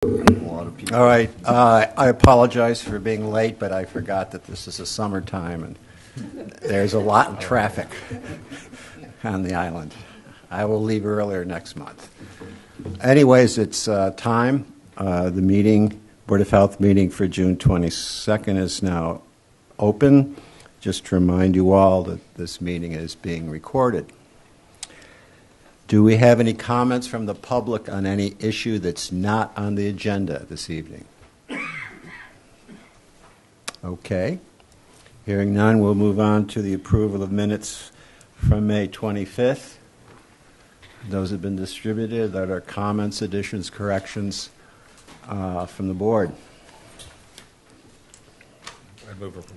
All right. I apologize for being late, but I forgot that this is the summertime and there's a lot of traffic on the island. I will leave earlier next month. Anyways, it's time. The Board of Health meeting for June 22nd is now open. Just to remind you all that this meeting is being recorded. Do we have any comments from the public on any issue that's not on the agenda this evening? Okay. Hearing none, we'll move on to the approval of minutes from May 25th. Those have been distributed. Are there comments, additions, corrections from the board? I move approval.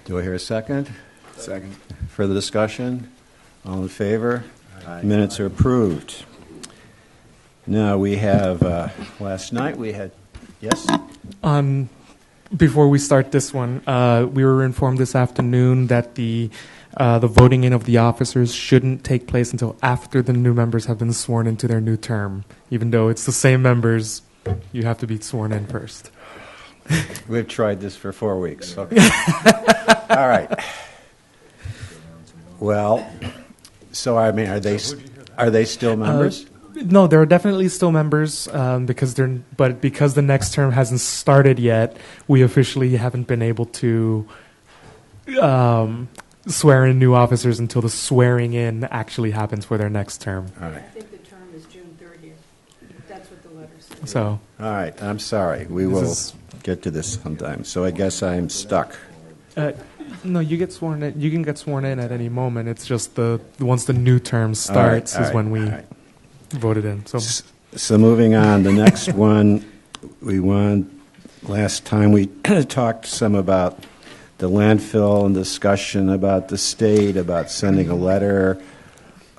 Do I hear a second? Second. Further discussion? All in favor? Aye. Minutes are approved. Now we have, last night we had, yes? Before we start this one, we were informed this afternoon that the voting in of the officers shouldn't take place until after the new members have been sworn into their new term. Even though it's the same members, you have to be sworn in first. We've tried this for 4 weeks. Okay. All right. Well, so I mean, are they still members? No, they're definitely still members because the next term hasn't started yet. We officially haven't been able to swear in new officers until the swearing in actually happens for their next term. All right. I think the term is June 30th. That's what the letter says. So, all right. I'm sorry. We will get to this sometime. So I guess I'm stuck. no, you get sworn in. You can get sworn in at any moment. It's just once the new term starts is when we voted in. So moving on, the next one last time we talked some about the landfill and discussion about the state, about sending a letter,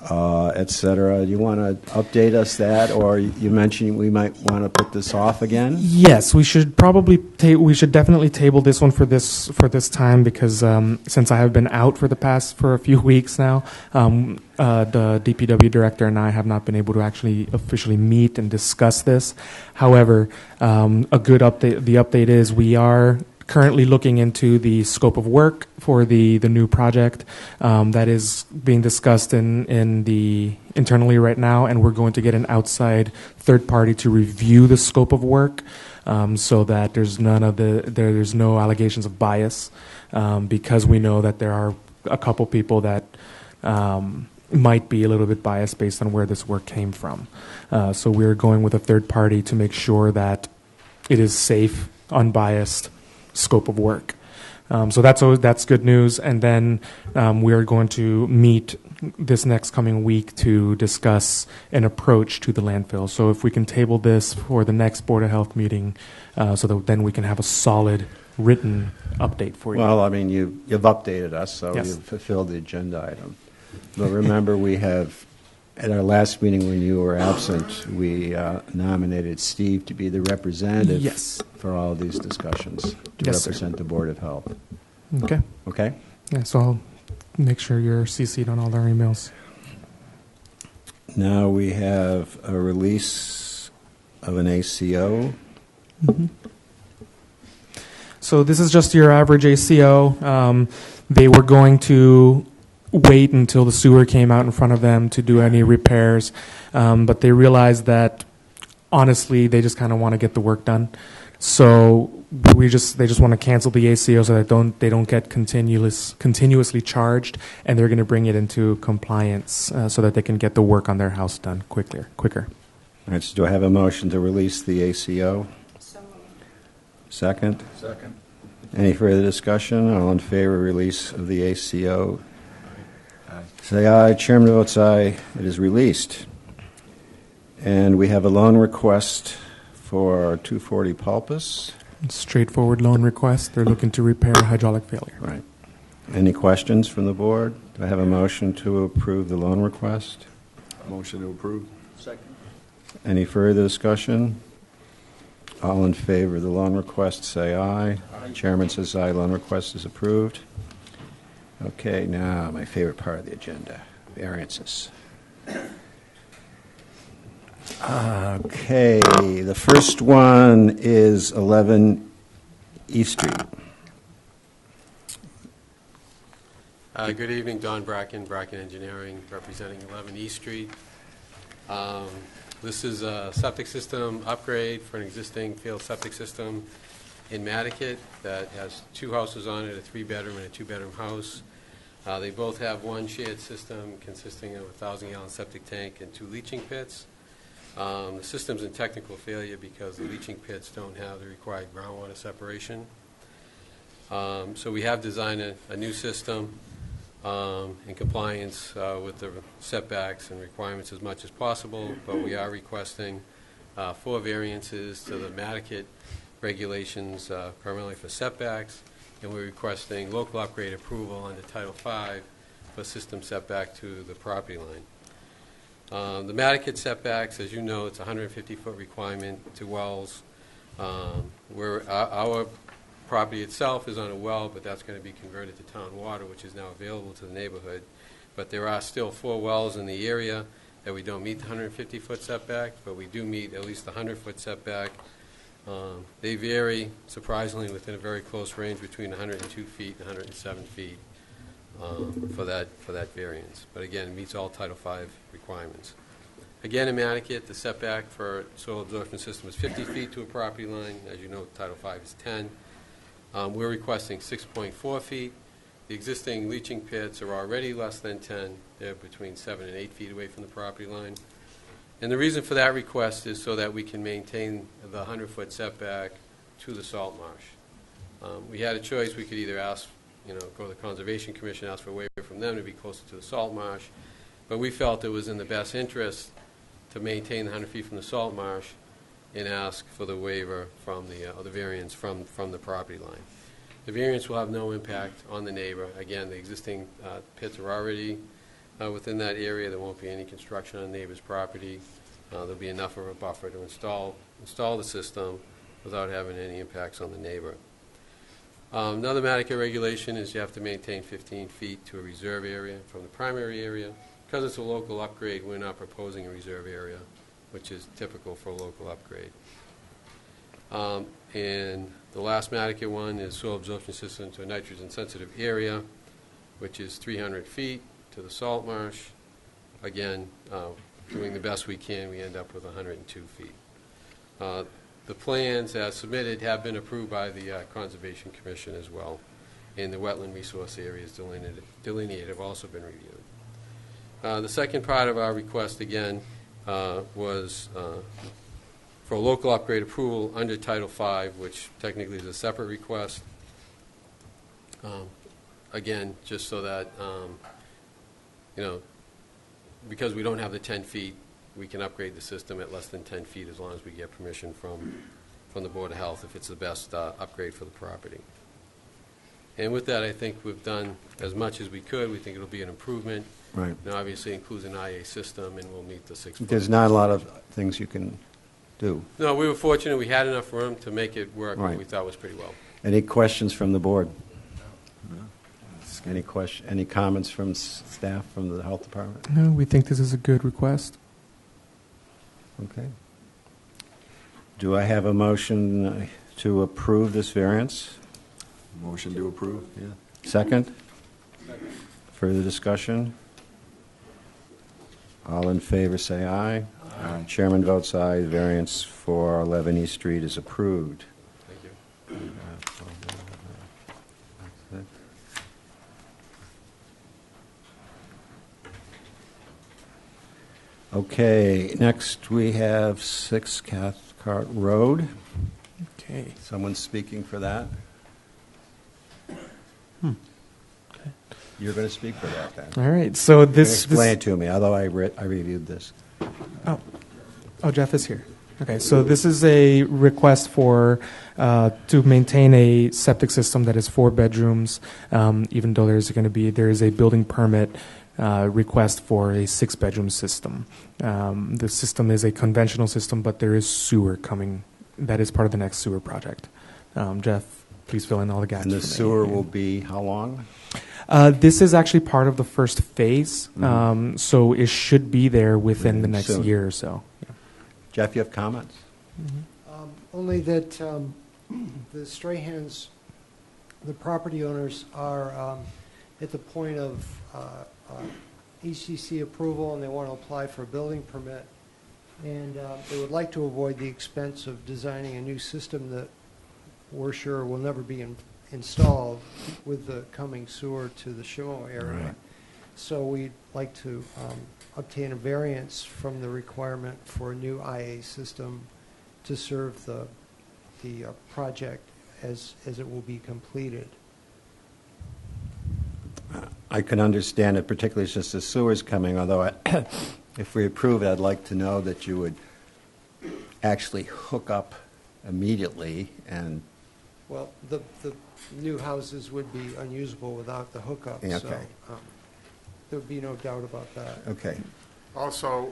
et cetera. Do you want to update us that, or you mentioned we might want to put this off again? Yes, we should definitely table this one for this time because since I have been out for a few weeks now, the DPW director and I have not been able to actually officially meet and discuss this. However, a good update. The update is we are currently looking into the scope of work for the new project that is being discussed internally right now, and we're going to get an outside third party to review the scope of work so that there's no allegations of bias because we know that there are a couple people that might be a little bit biased based on where this work came from. So we're going with a third party to make sure that it is safe, unbiased scope of work. So that's good news. And then we are going to meet this next coming week to discuss an approach to the landfill. So if we can table this for the next Board of Health meeting so that then we can have a solid written update for you. Well, I mean, you've updated us, so Yes. you've fulfilled the agenda item. But remember, we have, at our last meeting when you were absent, we nominated Steve to be the representative Yes. for all of these discussions, to Yes, sir. represent the Board of Health. Okay. Okay? Yeah, so I'll make sure you're CC'd on all our emails. Now we have a release of an ACO. Mm-hmm. So this is just your average ACO. They were going to wait until the sewer came out in front of them to do any repairs, but they realized that honestly they just kind of want to get the work done. So they just want to cancel the ACO so that they don't get continuously charged, and they're going to bring it into compliance so that they can get the work on their house done quicker. All right, so do I have a motion to release the ACO? So moved. Second? Second. Any further discussion? All in favor of release of the ACO? Aye. Say aye. Chairman votes aye. It is released. And we have a loan request for 240 Pulpus. Straightforward loan request. They're looking to repair a hydraulic failure. Right. Any questions from the board? Do I have a motion to approve the loan request? Motion to approve. Second. Any further discussion? All in favor of the loan request, say aye. Aye. Chairman says aye. Loan request is approved. Okay, now my favorite part of the agenda, variances. Okay, the first one is 11 East Street. Good evening, Don Bracken, Bracken Engineering, representing 11 East Street. This is a septic system upgrade for an existing field septic system in Nantucket that has 2 houses on it, a 3-bedroom and a 2-bedroom house. They both have one shared system consisting of a 1,000-gallon septic tank and 2 leaching pits. The system's in technical failure because the leaching pits don't have the required groundwater separation. So we have designed a new system in compliance with the setbacks and requirements as much as possible, but we are requesting 4 variances to the Nantucket regulations, primarily for setbacks, and we're requesting local upgrade approval under Title V for system setback to the property line. The Nantucket setbacks, as you know, it's a 150-foot requirement to wells. Where our property itself is on a well, but that's going to be converted to town water, which is now available to the neighborhood. But there are still 4 wells in the area that we don't meet the 150-foot setback, but we do meet at least the 100-foot setback. They vary, surprisingly, within a very close range between 102 feet and 107 feet for that variance. But again, it meets all Title V requirements. Again, in Nantucket, the setback for soil absorption system is 50 feet to a property line. As you know, Title V is 10. We're requesting 6.4 feet. The existing leaching pits are already less than 10. They're between 7 and 8 feet away from the property line. And the reason for that request is so that we can maintain the 100-foot setback to the salt marsh. We had a choice. We could either ask, go to the Conservation Commission, ask for a waiver from them to be closer to the salt marsh, but we felt it was in the best interest to maintain the 100 feet from the salt marsh and ask for the waiver from the variance from the property line. The variance will have no impact on the neighbor. Again, the existing pits are already within that area. There won't be any construction on the neighbor's property. There'll be enough of a buffer to install the system without having any impacts on the neighbor. Another Nantucket regulation is you have to maintain 15 feet to a reserve area from the primary area. Because it's a local upgrade, we're not proposing a reserve area, which is typical for a local upgrade. And the last Nantucket one is soil absorption system to a nitrogen-sensitive area, which is 300 feet to the salt marsh. Again, doing the best we can, we end up with 102 feet. The plans as submitted have been approved by the Conservation Commission as well, and the wetland resource areas delineated have also been reviewed. The second part of our request, again, was for local upgrade approval under Title V, which technically is a separate request. Again, just so that, because we don't have the 10 feet, we can upgrade the system at less than 10 feet as long as we get permission from the Board of Health if it's the best upgrade for the property. And with that, I think we've done as much as we could. We think it'll be an improvement. Right. Now, obviously, it includes an IA system, and we'll meet the 6-foot. There's not a lot of things you can do. No, we were fortunate. We had enough room to make it work, Right. what we thought was pretty well. Any questions from the board? Any comments from staff from the health department? No, we think this is a good request. Okay. Do I have a motion to approve this variance? Motion to approve, yeah. Second? Further discussion? All in favor say aye. Aye. Chairman votes aye. Variance for 11 East Street is approved. Thank you. Okay, next we have 6 Cathcart Road. Okay. Someone speaking for that? You're going to speak for that, then. All right. So this. Explain it to me, although I reviewed this. Oh, Jeff is here. Okay, so this is a request for to maintain a septic system that is 4 bedrooms, even though there is a building permit request for a 6-bedroom system. The system is a conventional system, but there is sewer coming. That is part of the next sewer project. Jeff, please fill in all the gaps. And the for me. sewer will be how long? This is actually part of the first phase, so it should be there within the next Soon. year or so. Yeah. Jeff, you have comments? Only that the Strahans, the property owners, are at the point of ECC approval, and they want to apply for a building permit. And they would like to avoid the expense of designing a new system that we're sure will never be installed with the coming sewer to the Shimo area. Right. So we'd like to obtain a variance from the requirement for a new IA system to serve the project as it will be completed. I can understand it, particularly since the sewer's coming, although if we approve it, I'd like to know that you would actually hook up immediately and... Well, the new houses would be unusable without the hookup, Yeah, so okay. there would be no doubt about that. Okay. Also,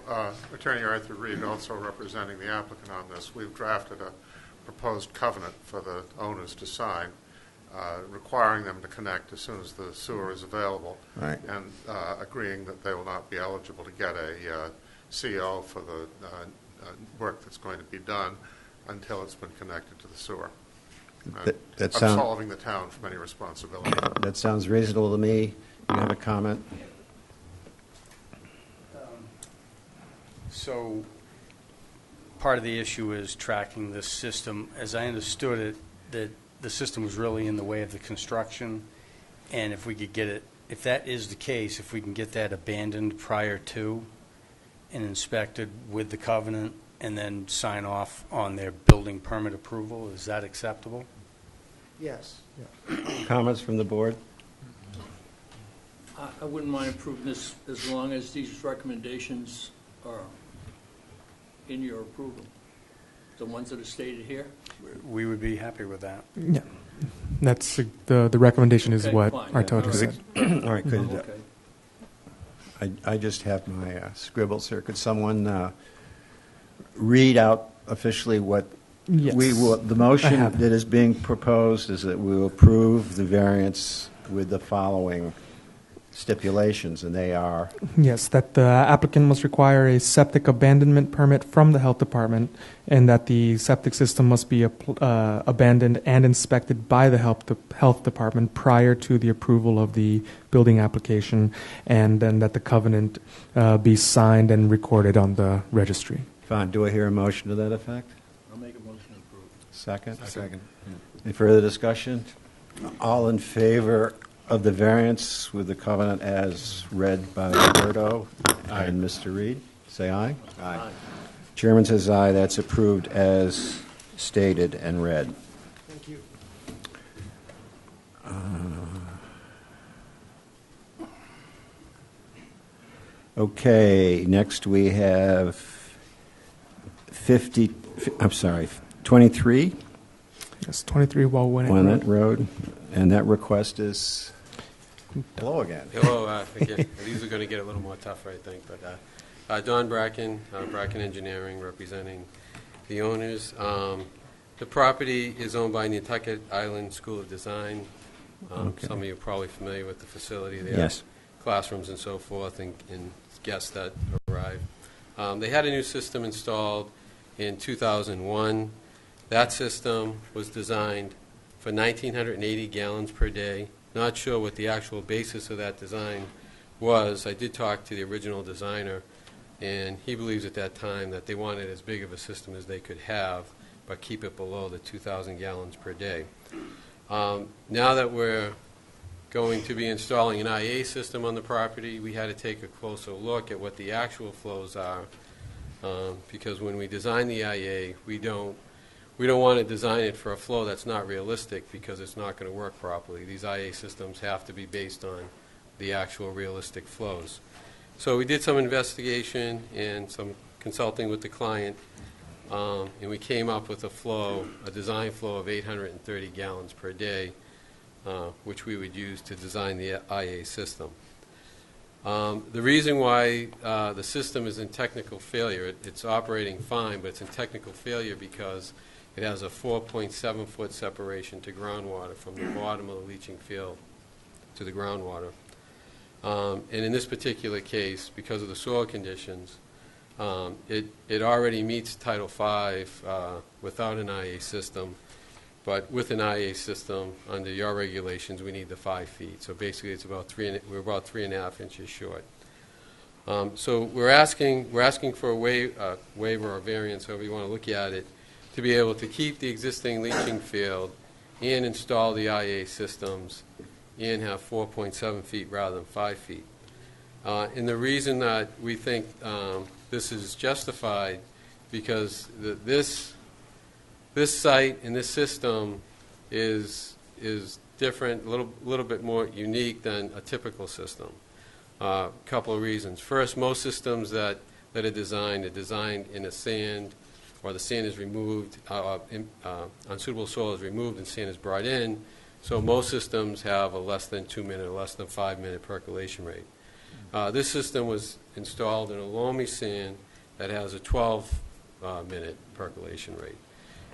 Attorney Arthur Reed, also representing the applicant on this, we've drafted a proposed covenant for the owners to sign, requiring them to connect as soon as the sewer is available, Right. and agreeing that they will not be eligible to get a CO for the work that's going to be done until it's been connected to the sewer. That sound- absolving the town from any responsibility. That sounds reasonable to me. You have a comment? So part of the issue is tracking this system. As I understood it, that the system was really in the way of the construction, and if we could get it, if that is the case, if we can get that abandoned prior to and inspected with the covenant and then sign off on their building permit approval, is that acceptable? Yes. Yeah. Comments from the board? I wouldn't mind approving this as long as these recommendations are in your approval, the ones that are stated here. We would be happy with that. Yeah. That's the recommendation is Okay, what fine. Artoto All said. All right, good. Okay. I just have my scribbles here. Could someone read out officially what Yes. we will? The I motion have. that is being proposed is that we will approve the variance with the following stipulations, and they are Yes, that the applicant must require a septic abandonment permit from the health department, and that the septic system must be abandoned and inspected by the health department prior to the approval of the building application, and then that the covenant be signed and recorded on the registry. fine. Do I hear a motion to that effect? I'll make a motion to approve. Second? Second. Any further discussion? All in favor of the variance with the covenant as read by Roberto and Mr. Reed, say aye. Aye. Chairman says aye. That's approved as stated and read. Thank you. Okay, next we have 23 Yes, 23 Walwinet Walnut Road. Road, and that request is, hello again. Hello, again, these are going to get a little more tougher, I think, but Don Bracken, Bracken Engineering, representing the owners. The property is owned by Nantucket Island School of Design. Okay. Some of you are probably familiar with the facility there. Yes. Classrooms and so forth, and guests that arrive. They had a new system installed in 2001. That system was designed for 1,980 gallons per day. Not sure what the actual basis of that design was. I did talk to the original designer, and he believes at that time that they wanted as big of a system as they could have, but keep it below the 2,000 gallons per day. Now that we're going to be installing an IA system on the property, we had to take a closer look at what the actual flows are, because when we design the IA, we don't want to design it for a flow that's not realistic, because it's not going to work properly. These IA systems have to be based on the actual realistic flows. So we did some investigation and some consulting with the client, and we came up with a design flow of 830 gallons per day, which we would use to design the IA system. The reason why the system is in technical failure, it's operating fine, but it's in technical failure because it has a 4.7-foot separation to groundwater from the bottom of the leaching field to the groundwater. And in this particular case, because of the soil conditions, it already meets Title V without an IA system, but with an IA system, under your regulations, we need the 5 feet. So basically, it's about we're about 3.5 inches short. So we're asking for a waiver or variance, however you want to look at it, to be able to keep the existing leaching field and install the IA systems and have 4.7 feet rather than 5 feet. And the reason that we think this is justified, because this site and this system is different, a little bit more unique than a typical system. A couple of reasons. First, most systems that are designed in a sand, or the sand is removed, unsuitable soil is removed and sand is brought in. So most systems have a less than 2-minute or less than 5-minute percolation rate. This system was installed in a loamy sand that has a 12-minute percolation rate.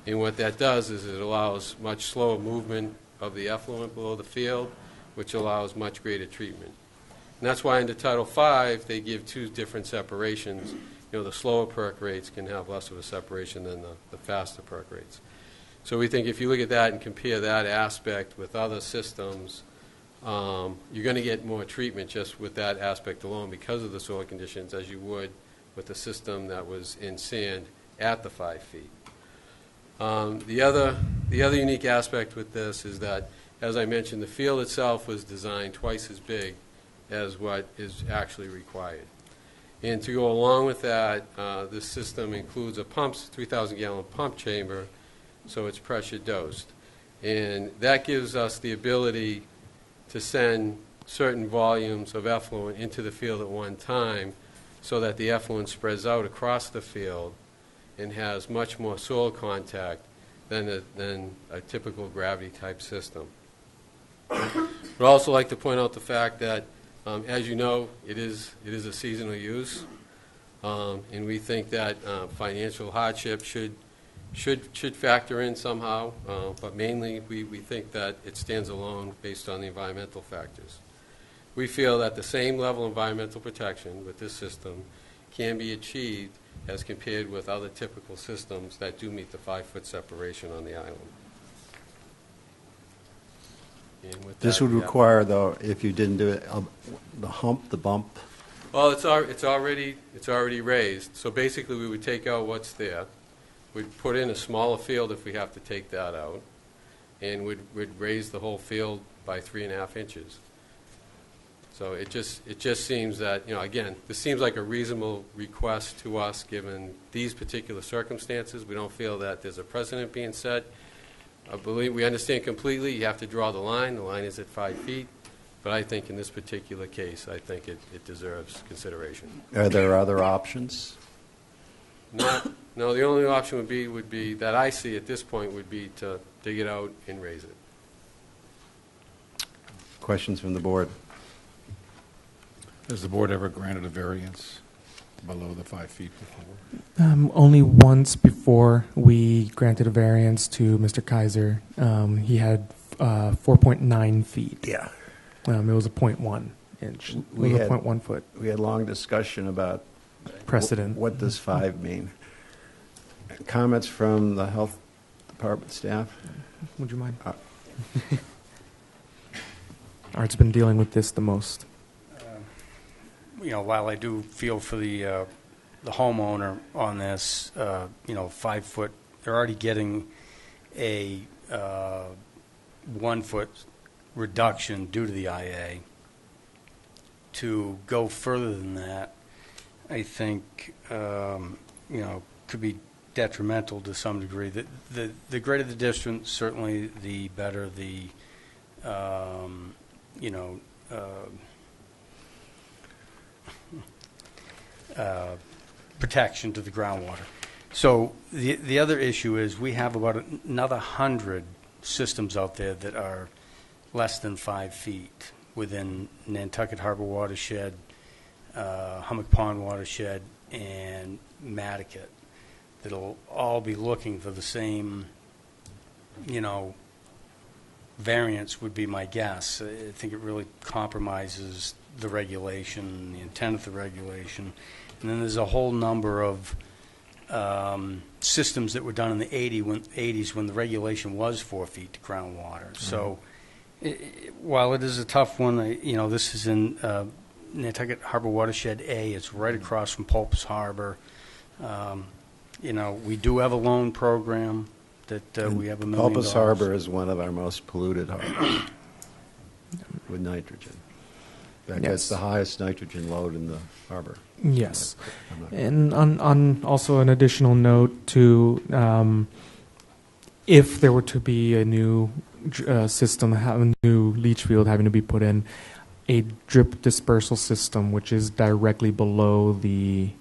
And what that does is it allows much slower movement of the effluent below the field, which allows much greater treatment. And that's why under Title V, they give 2 different separations. You know, the slower perk rates can have less of a separation than the faster perk rates. So we think if you look at that and compare that aspect with other systems, you're going to get more treatment just with that aspect alone because of the soil conditions as you would with the system that was in sand at the 5 feet. The other unique aspect with this is that, as I mentioned, the field itself was designed twice as big as what is actually required. And to go along with that, this system includes a 3,000-gallon pump chamber, so it's pressure dosed. And that gives us the ability to send certain volumes of effluent into the field at one time so that the effluent spreads out across the field and has much more soil contact than a typical gravity-type system. I'd also like to point out the fact that, as you know, it is a seasonal use, and we think that financial hardship should factor in somehow, but mainly we think that it stands alone based on the environmental factors. We feel that the same level of environmental protection with this system can be achieved as compared with other typical systems that do meet the 5-foot separation on the island. And with This that, would yeah. require, though, if you didn't do it, the bump. Well, it's already raised. So basically, we would take out what's there. We'd put in a smaller field if we have to take that out, and we'd raise the whole field by 3.5 inches. So it just seems that, again, this seems like a reasonable request to us given these particular circumstances. We don't feel that there's a precedent being set. I believe we understand completely. You have to draw the line. The line is at 5 feet. But I think in this particular case, I think it deserves consideration. Are there other options? No, the only option would be that I see at this point would be to dig it out and raise it. Questions from the board? Has the board ever granted a variance below the 5 feet before? Only once before we granted a variance to Mr. Kaiser. He had 4.9 feet. Yeah. It was a 0.1 inch. It was a 0.1 foot. We had long discussion about Precedent. What does 5 mean? Comments from the health department staff? Would you mind? Art's been dealing with this the most. While I do feel for the homeowner on this, 5 foot, they're already getting a 1 foot reduction due to the IA. To go further than that, I think, could be detrimental to some degree. The greater the distance, certainly the better the, protection to the groundwater. So the other issue is we have about another 100 systems out there that are less than 5 feet within Nantucket Harbor watershed, Hummock Pond watershed, and Nantucket that'll all be looking for the same, variance would be my guess. I think it really compromises the regulation, the intent of the regulation. And then there's a whole number of systems that were done in the 80s when the regulation was 4 feet to groundwater. So while it is a tough one, this is in Nantucket Harbor Watershed A. It's right across from Pulpus Harbor. We do have a loan program that we have $1 million. Pulpus Harbor is one of our most polluted harbors with nitrogen. In fact, that's the highest nitrogen load in the harbor. Yes. I'm not- And on also an additional note to, if there were to be a new system, a new leach field having to be put in, a drip dispersal system, which is directly below the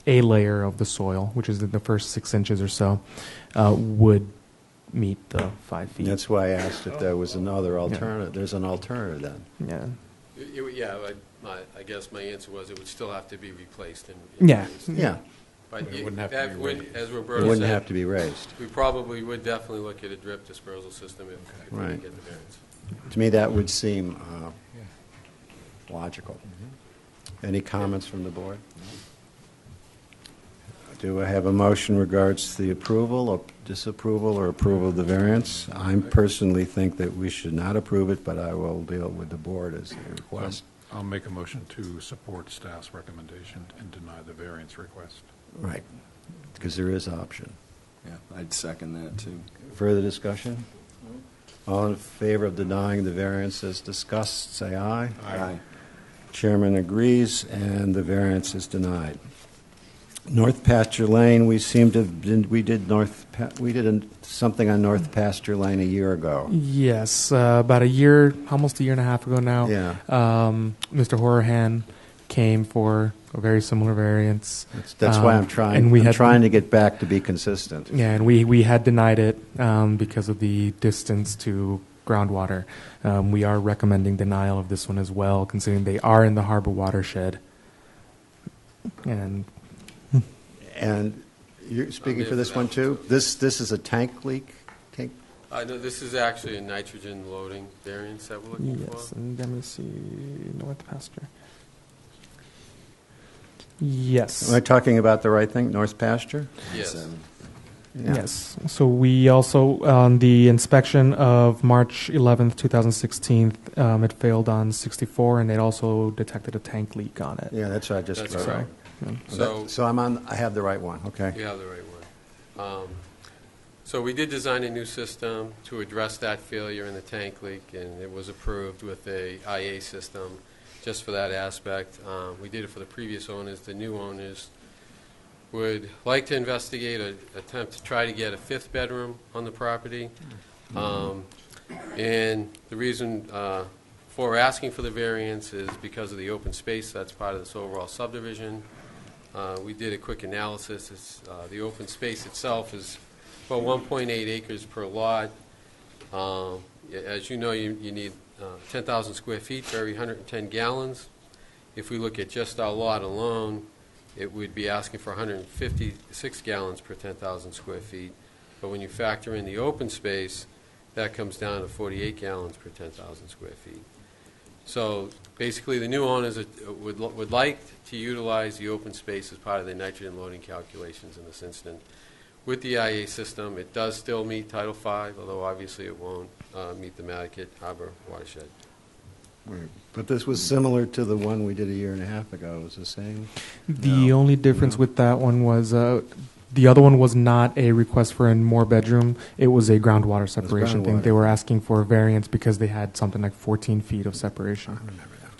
A layer of the soil, which is in the first 6 inches or so, would meet the 5 feet. That's why I asked if there was another alternative. There's an alternative then. Yeah. Yeah, I guess my answer was it would still have to be replaced. And Yeah. Yeah, But It wouldn't have to that be would, raised. as it Roberta wouldn't have said, to be raised. we probably would definitely look at a drip dispersal system if we Right. didn't get the variance. To me, that would seem logical. Any comments from the board? Do I have a motion regards to the approval or disapproval or approval of the variance? I personally think that we should not approve it, but I will deal with the board as a request. I'll make a motion to support staff's recommendation and deny the variance request. Right, because there is option. Yeah, I'd second that, too. Further discussion? All in favor of denying the variance as discussed, say aye. Aye. Chairman agrees, and the variance is denied. North Pasture Lane, we seem to have, we did something on North Pasture Lane a year ago. Yes, about a year, almost a year and a half ago now. Yeah. Mr. Horahan came for a very similar variance. That's why I'm trying. and we I'm had- trying to get back to be consistent. Yeah, and we had denied it because of the distance to groundwater. We are recommending denial of this one as well, considering they are in the harbor watershed. And And you're speaking for this one too. This is a tank leak. No, this is actually a nitrogen loading variance that we're looking yes, for. and let me see, North Pasture. Yes. Am I talking about the right thing? North Pasture. Yes. Yeah. Yes. So we also, on the inspection of March 11th, 2016, it failed on 64, and it also detected a tank leak on it. Yeah, that's what I just. That's wrote. correct. So So I'm on. I have the right one. Okay. you have the right one. So we did design a new system to address that failure in the tank leak, and it was approved with a IA system just for that aspect. We did it for the previous owners. The new owners would like to investigate an attempt to try to get a 5th bedroom on the property. And the reason for asking for the variance is because of the open space that's part of this overall subdivision. We did a quick analysis. The open space itself is about 1.8 acres per lot. As you know, you need 10,000 square feet for every 110 gallons. If we look at just our lot alone, it would be asking for 156 gallons per 10,000 square feet. But when you factor in the open space, that comes down to 48 gallons per 10,000 square feet. So basically, the new owners would like to utilize the open space as part of the nitrogen loading calculations in this instance. With the IA system, it does still meet Title V, although obviously it won't meet the Nantucket Harbor watershed. Right. But this was similar to the one we did a year and a half ago. It was the same. The No. only difference No. with that one was the other one was not a request for a more bedroom. It was a groundwater separation thing. groundwater. They were asking for a variance because they had something like 14 feet of separation. I remember that.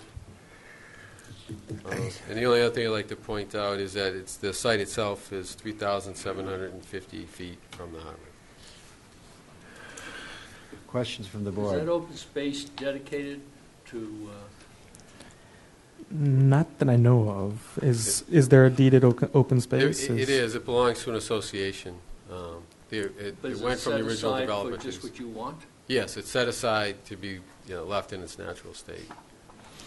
And the only other thing I'd like to point out is that the site itself is 3,750 feet from the harbor. Questions from the Is board? that open space dedicated to, Not that I know of. Is there a deeded open space? It is. It belongs to an association. but It is went it from set the original aside developer. for just what you want? Yes, it's set aside to be left in its natural state.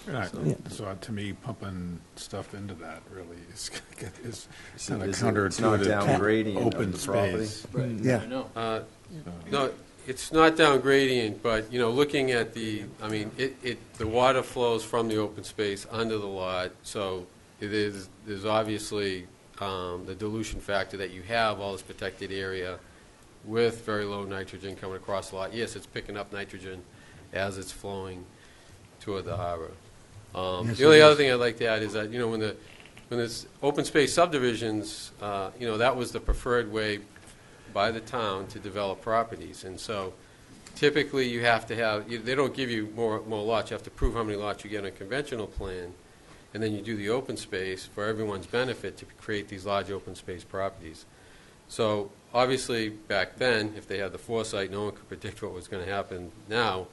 Right. Yeah. So to me, pumping stuff into that really is kind of Is it- counterintuitive. it's not downgrading of Open the property? space. Right, Yeah. I know. No, it's not down gradient, but, looking at the water flows from the open space under the lot, so there's obviously the dilution factor that you have all this protected area with very low nitrogen coming across the lot. Yes, it's picking up nitrogen as it's flowing toward the harbor. Yes, The only it other is. thing I'd like to add is that, when there's open space subdivisions, that was the preferred way by the town to develop properties. And so typically you have to have, they don't give you more lots. You have to prove how many lots you get on a conventional plan, and then you do the open space for everyone's benefit to create these large open space properties. So obviously back then, if they had the foresight, no one could predict what was going to happen now.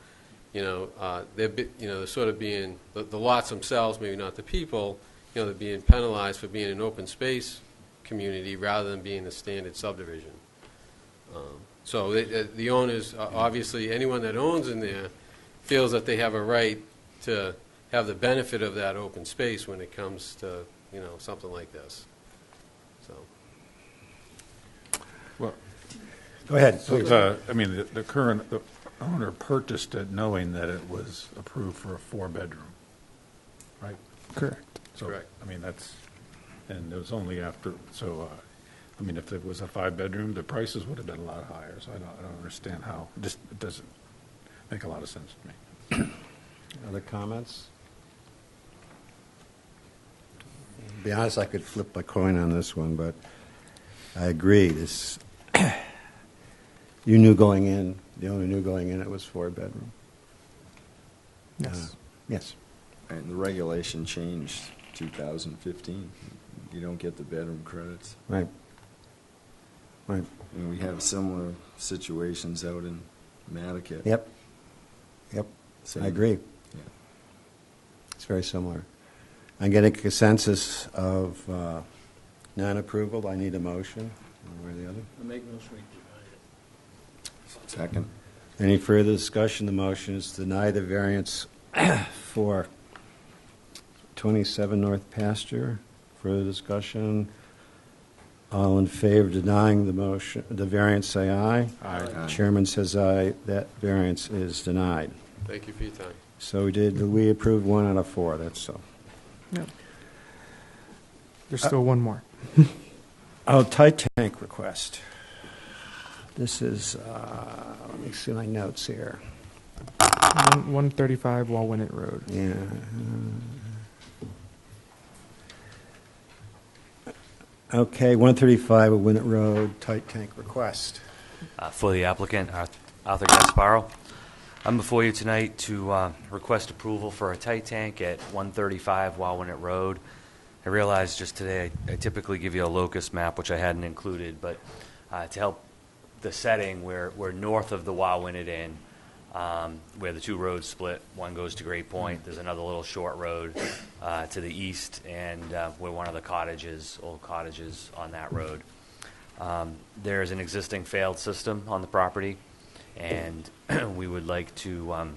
They're sort of being, the lots themselves, maybe not the people, they're being penalized for being an open space community rather than being a standard subdivision. So the owners, obviously, anyone that owns in there feels that they have a right to have the benefit of that open space when it comes to, something like this. So. Well, Go ahead, so please. the current the owner purchased it knowing that it was approved for a 4-bedroom, right? Correct. So, Correct. And it was only after, so, if it was a 5-bedroom, the prices would have been a lot higher, so I don't understand how, it doesn't make a lot of sense to me. Other comments? To be honest, I could flip a coin on this one, but I agree. You knew going in, the owner knew going in it was 4-bedroom. Yes. Yes. And the regulation changed 2015. You don't get the bedroom credits. Right. Right. And we have similar situations out in Nantucket. Yep. Same. I agree. Yeah. It's very similar. I'm getting a consensus of non-approval. I need a motion, one way or the other. I make no swing deny it. Second. Any further discussion? The motion is to deny the variance for 27 North Pasture. Further discussion? All in favor of denying the motion, the variance, say aye. Aye. Chairman says aye. That variance is denied. Thank you for your time. So we approved 1 out of 4, that's so. No. There's still one more. Oh, tight tank request. This is, let me see my notes here. 135 Walwinet Road. Yeah. Okay, 135 of Winnet Road, tight tank request. For the applicant, Arthur Gasparo. I'm before you tonight to request approval for a tight tank at 135 Walwinet Road. I realized just today I typically give you a locus map, which I hadn't included, but to help the setting, we're north of the Walwinet Inn, where the two roads split. One goes to Great Point. There's another little short road to the east, and we're one of the old cottages on that road. There's an existing failed system on the property, and we would like to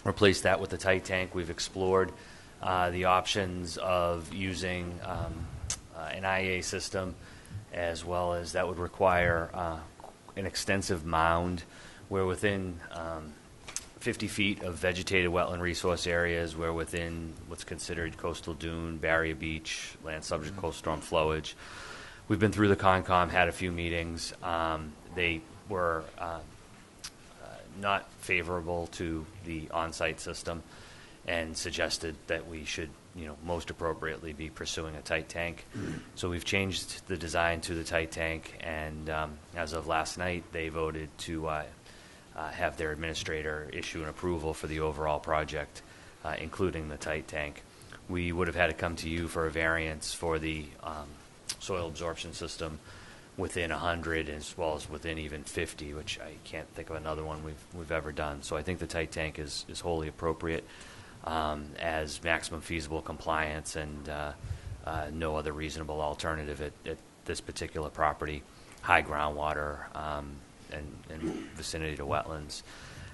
replace that with a tight tank. We've explored the options of using an IA system, as well as that would require an extensive mound. We're within 50 feet of vegetated wetland resource areas. We're within what's considered coastal dune, barrier beach, land subject to coastal storm flowage. We've been through the Concom, had a few meetings. They were not favorable to the on-site system and suggested that we should, most appropriately be pursuing a tight tank. So we've changed the design to the tight tank, and as of last night, they voted to have their administrator issue an approval for the overall project, including the tight tank. We would have had to come to you for a variance for the soil absorption system within 100 as well as within even 50, which I can't think of another one we've ever done. So I think the tight tank is wholly appropriate as maximum feasible compliance and no other reasonable alternative at this particular property, high groundwater and vicinity to wetlands.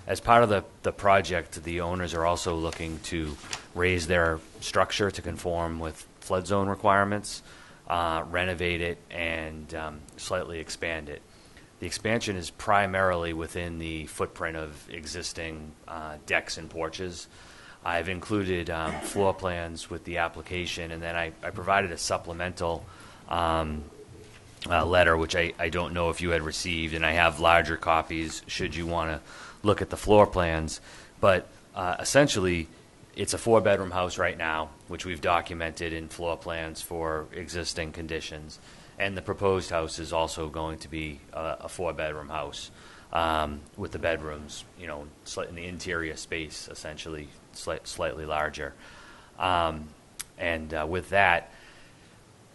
As part of the project, the owners are also looking to raise their structure to conform with flood zone requirements, renovate it, and slightly expand it. The expansion is primarily within the footprint of existing decks and porches. I've included floor plans with the application, and then I provided a supplemental letter, which I don't know if you had received, and I have larger copies should you want to look at the floor plans. But essentially, it's a 4-bedroom house right now, which we've documented in floor plans for existing conditions. And the proposed house is also going to be a 4-bedroom house with the bedrooms, in the interior space, essentially slightly larger. And with that,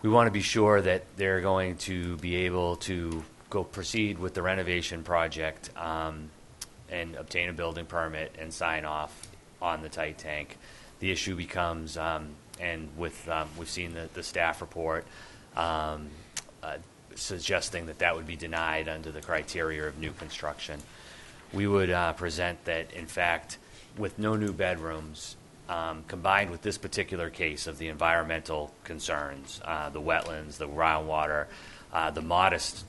we want to be sure that they're going to be able to go proceed with the renovation project and obtain a building permit and sign off on the tight tank. The issue becomes, and with we've seen the staff report suggesting that would be denied under the criteria of new construction. We would present that, in fact, with no new bedrooms, combined with this particular case of the environmental concerns, the wetlands, the groundwater, the modest,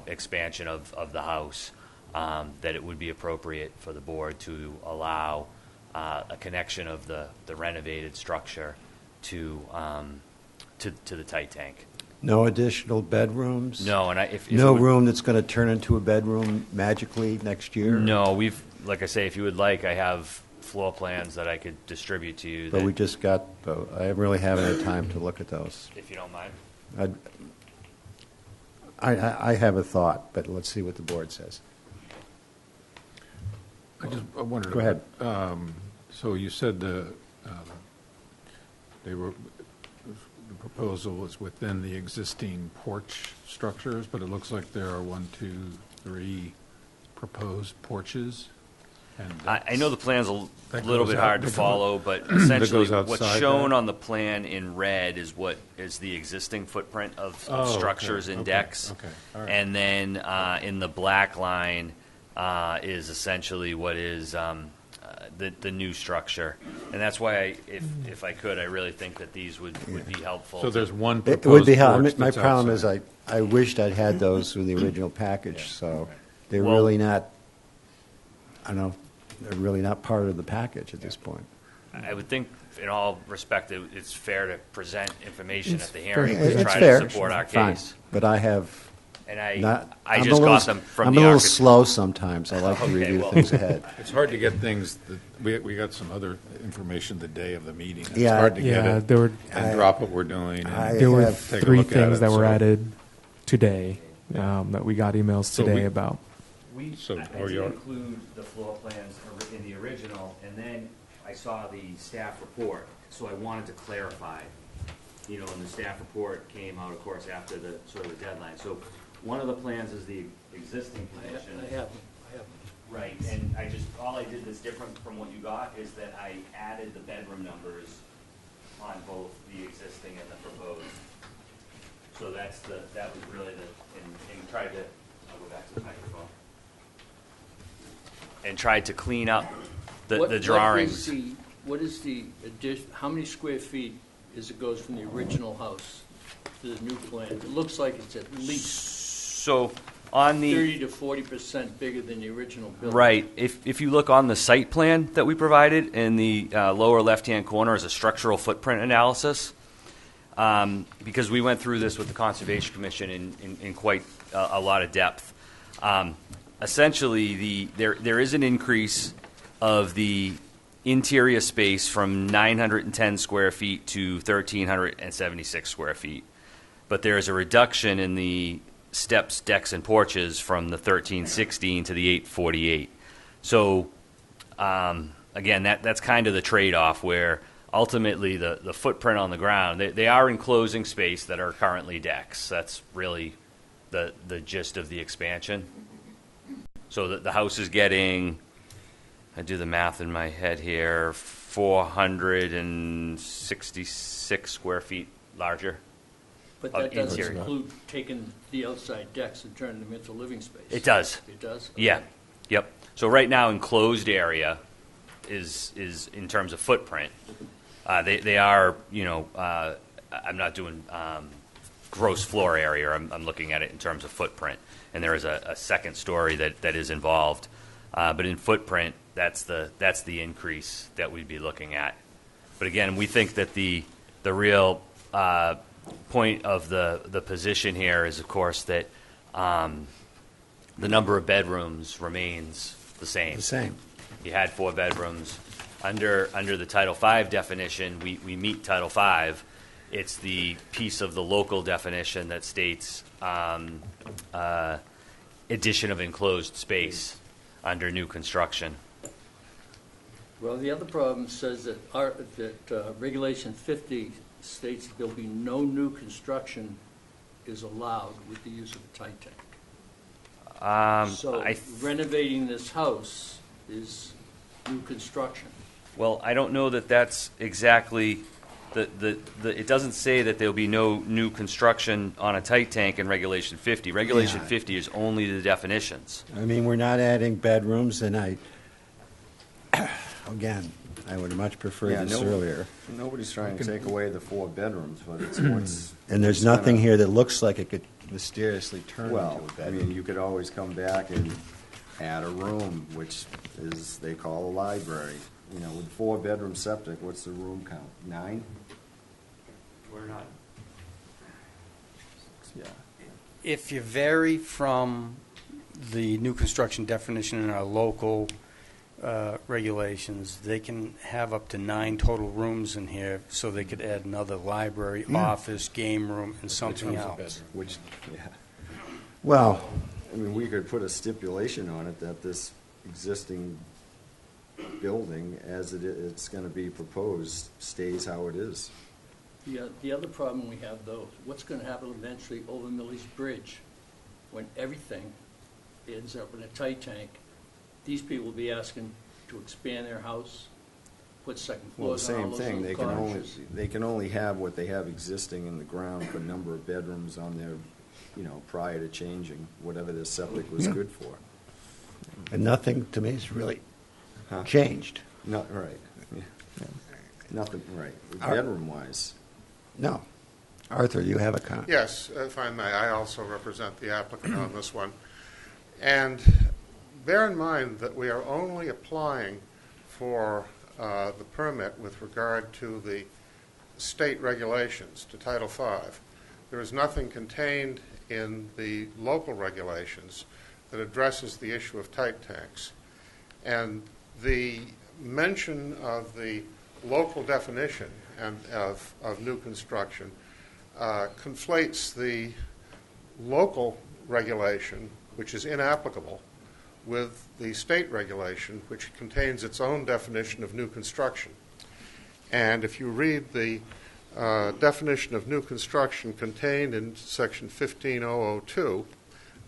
expansion of the house, that it would be appropriate for the board to allow a connection of the renovated structure to the tight tank. No additional bedrooms? No, and if No it would- room that's going to turn into a bedroom magically next year? No, like I say, if you would like, I have floor plans that I could distribute to you. But that- we just got, I really haven't had time to look at those. if you don't mind. I have a thought, but let's see what the board says. I wondered. Go ahead. So you said the proposal was within the existing porch structures, but it looks like there are 1, 2, 3 proposed porches. And I know the plan's a that little goes bit out- hard to that follow, but essentially goes what's outside shown that? on the plan in red is what is the existing footprint of Oh, okay, structures and okay, decks. okay, all right. And then in the black line is essentially what is the new structure. And that's why, if I could, I really think that these would be helpful. So there's one It proposed would be, porch my that's problem outside. is I wished I'd had those with the original package, so they're Well- really not, I don't know, they're really not part of the package at this point. I would think, in all respect, it's fair to present information It's at the fair. hearing It's to try fair. to support our Fine. case. But I have And I not. I I'm just a little- got them from I'm the a little architect. slow sometimes. I like to Okay, review well- things ahead. It's hard to get things, we got some other information the day of the meeting. It's Yeah. hard to get Yeah, it there were and drop what we're doing. I- and there were have- take a 3 look at things it, that were so- added today that we got emails So today we- about. So, I or did your- include the floor plans in the original, and then I saw the staff report, so I wanted to clarify. And the staff report came out, of course, after the sort of the deadline. So one of the plans is the existing condition. I have them. Right, and all I did that's different from what you got is that I added the bedroom numbers on both the existing and the proposed. So that was really and tried to, I'll go back to the microphone. And tried to clean up the drawings. What is the addition, how many square feet goes from the original house to the new plan? It looks like it's at least So on the 30 to 40% bigger than the original building. right, if you look on the site plan that we provided in the lower left-hand corner is a structural footprint analysis. Because we went through this with the Conservation Commission in quite a lot of depth. Essentially, there is an increase of the interior space from 910 square feet to 1,376 square feet. But there is a reduction in the steps, decks, and porches from the 1,316 to the 848. So, again, that's kind of the trade-off where ultimately the footprint on the ground, they are enclosing space that are currently decks. That's really the gist of the expansion. So the house is getting, I do the math in my head here, 466 square feet larger. But Of that doesn't interior. include taking the outside decks and turning them into living space. It does. It does? Yeah. Okay. Yep. So right now, enclosed area is in terms of footprint. They are, I'm not doing gross floor area. I'm looking at it in terms of footprint. And there is a second story that is involved. But in footprint, that's the increase that we'd be looking at. But again, we think that the real point of the position here is, of course, that the number of bedrooms remains the same. The same. You had 4 bedrooms. Under the Title V definition, we meet Title V. It's the piece of the local definition that states addition of enclosed space under new construction. Well, the other problem says that Regulation 50 states that there'll be no new construction is allowed with the use of a tight tank. So renovating this house is new construction. Well, I don't know that that's exactly it doesn't say that there'll be no new construction on a tight tank in Regulation 50. Regulation 50 is only the definitions. I mean, we're not adding bedrooms, and again, I would much prefer this earlier. Nobody's trying to take away the 4 bedrooms, but it's what's... And there's nothing here that looks like it could mysteriously turn into a Well, I bedroom. mean, you could always come back and add a room, which is, they call a library. You know, with 4-bedroom septic, what's the room count? 9? We're not. Yeah. If you vary from the new construction definition in our local regulations, they can have up to 9 total rooms in here, so they could add another library, office, game room, and something else. Which, yeah. Well, I mean, we could put a stipulation on it that this existing building, as it's going to be proposed, stays how it is. The other problem we have, though, what's going to happen eventually over Millie's Bridge when everything ends up in a tight tank? These people will be asking to expand their house, put second Well, the floors on all same those thing, little cottages. they can only have what they have existing in the ground for number of bedrooms on their, prior to changing whatever their septic was good for. and nothing to me has really Huh? changed. Not, right. Yeah. Nothing, right. Our- Bedroom-wise. No. Arthur, you have a comment? Yes, if I may, I also represent the applicant on this one. And bear in mind that we are only applying for the permit with regard to the state regulations, to Title V. There is nothing contained in the local regulations that addresses the issue of tight tanks. And the mention of the local definition and of new construction conflates the local regulation, which is inapplicable, with the state regulation, which contains its own definition of new construction. And if you read the definition of new construction contained in Section 15002,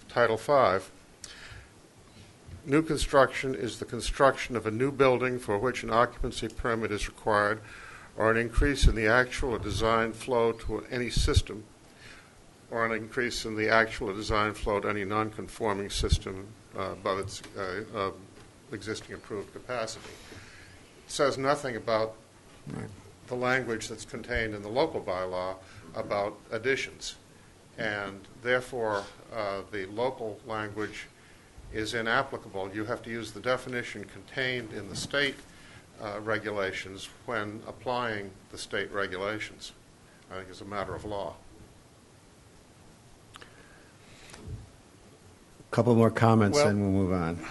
Title V, new construction is the construction of a new building for which an occupancy permit is required, or an increase in the actual or design flow to any system, or an increase in the actual or design flow to any non-conforming system above its existing approved capacity. It says nothing about the language that's contained in the local bylaw about additions, and therefore the local language is inapplicable. You have to use the definition contained in the state regulations when applying the state regulations. I think it's a matter of law. A couple more comments, Well- and we'll move on.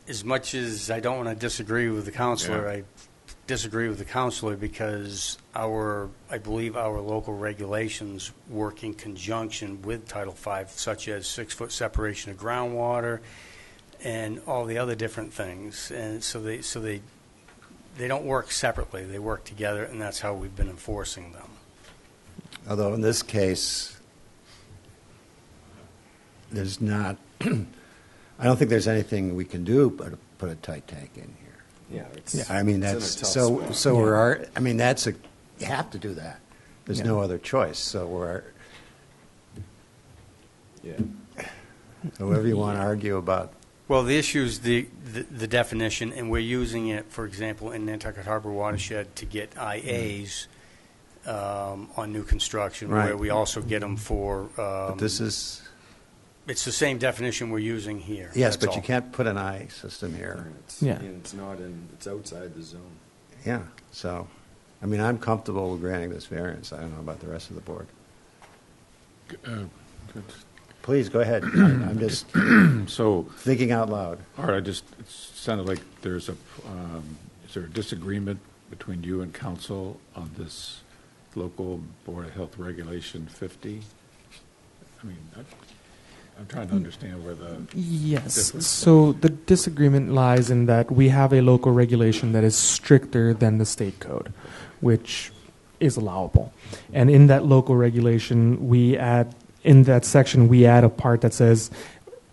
As much as I don't want to disagree with the counselor, Yeah. I disagree with the counselor because I believe our local regulations work in conjunction with Title V, such as 6-foot separation of groundwater and all the other different things. And so they don't work separately. They work together, and that's how we've been enforcing them. Although in this case, there's not, I don't think there's anything we can do but put a tight tank in here. Yeah, it's, Yeah, I mean, it's in a that's, tough so, spot. so I mean, you have to do that. There's no other choice, so Yeah. however you want to argue about. Well, the issue is the definition, and we're using it, for example, in Nantucket Harbor Watershed to get IAs on new construction, Right. where we also get them for. But this is, It's the same definition we're using here. Yes, that's but you all. can't put an I system here. Yeah. And it's not in, it's outside the zone. Yeah, so, I mean, I'm comfortable with granting this variance. I don't know about the rest of the board. Please, go ahead. I'm just So, thinking out loud. all right, it sounded like is there a disagreement between you and council on this local Board of Health Regulation 50? I mean, I'm trying to understand where the Yes. difference. So the disagreement lies in that we have a local regulation that is stricter than the state code, which is allowable. And in that local regulation, in that section, we add a part that says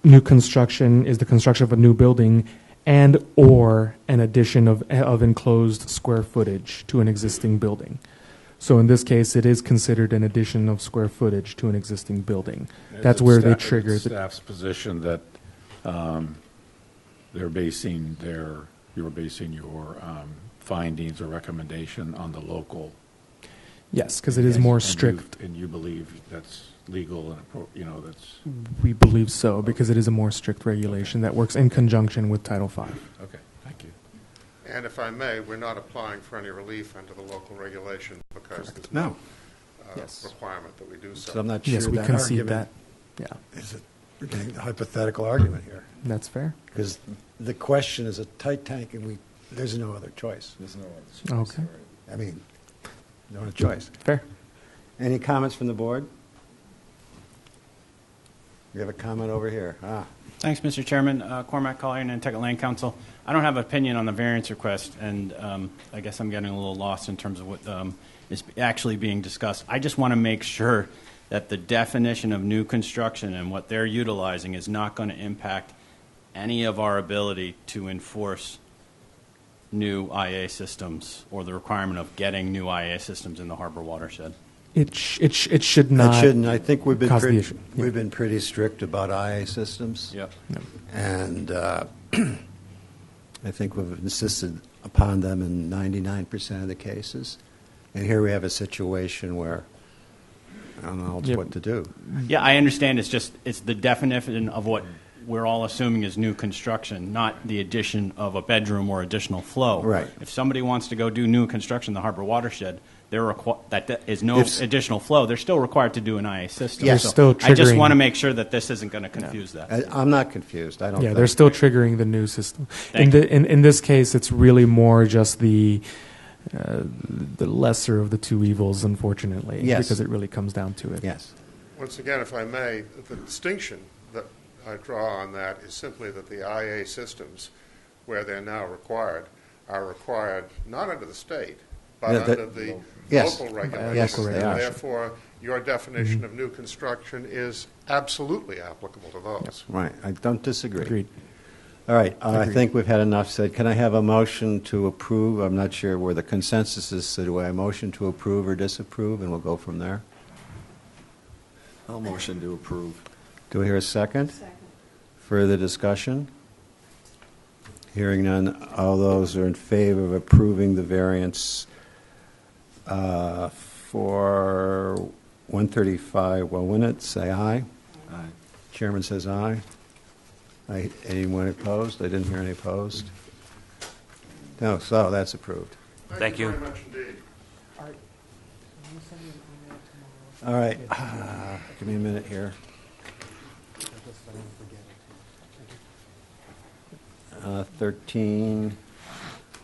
new construction is the construction of a new building and or an addition of enclosed square footage to an existing building. So in this case, it is considered an addition of square footage to an existing building. That's where they trigger the staff's position that you're basing your findings or recommendation on the local. Yes, because it is more And strict. And you believe that's legal and, that's, We believe so because it is a more strict regulation that works in conjunction with Title V. okay, thank you. And if I may, we're not applying for any relief under the local regulation because there's No. no Yes. requirement that we do so. So I'm not sure Yes, we that concede that. argument Yeah, is a hypothetical argument here. that's fair. Because the question is a tight tank, and there's no other choice. There's no other choice. Okay. I mean, no other choice. Fair. Any comments from the board? We have a comment over here. Thanks, Mr. Chairman. Cormac Collier, Nantucket Land Council. I don't have an opinion on the variance request, and I guess I'm getting a little lost in terms of what is actually being discussed. I just want to make sure that the definition of new construction and what they're utilizing is not going to impact any of our ability to enforce new IA systems or the requirement of getting new IA systems in the harbor watershed. It should not. It shouldn't. I think we've been cause the pretty, issue. Yeah. we've been pretty strict about IA systems. Yep. And I think we've insisted upon them in 99% of the cases. And here we have a situation where I don't know Yep. what to do. Yeah, I understand. It's the definition of what we're all assuming is new construction, not the addition of a bedroom or additional flow. Right. If somebody wants to go do new construction in the harbor watershed, that is no If- additional flow. They're still required to do an IA system. Yes. So They're still I just triggering- want to make sure that this isn't going to confuse that. I'm not confused. I don't Yeah, think. they're still triggering the new system. Thank In this case, it's really more just the lesser of the two evils, unfortunately, Yes. because it really comes down to it. Yes. Once again, if I may, the distinction that I draw on that is simply that the IA systems, where they're now required, are required not under the state, but Yeah, under the yes. local Yes, regulations. they And are. therefore, your definition of new construction is absolutely applicable to those. Right. I don't disagree. Agreed. All right. I Agreed. think we've had enough said. Can I have a motion to approve? I'm not sure where the consensus is. So do I motion to approve or disapprove, and we'll go from there? I'll motion to approve. Do we hear a second? Second. Further discussion? Hearing none, all those are in favor of approving the variance for 135 Wellwinnet, say aye. Aye. Chairman says aye. Anyone opposed? I didn't hear any opposed. No, so that's approved. Thank you. Very much indeed. All right, give me a minute here. 13,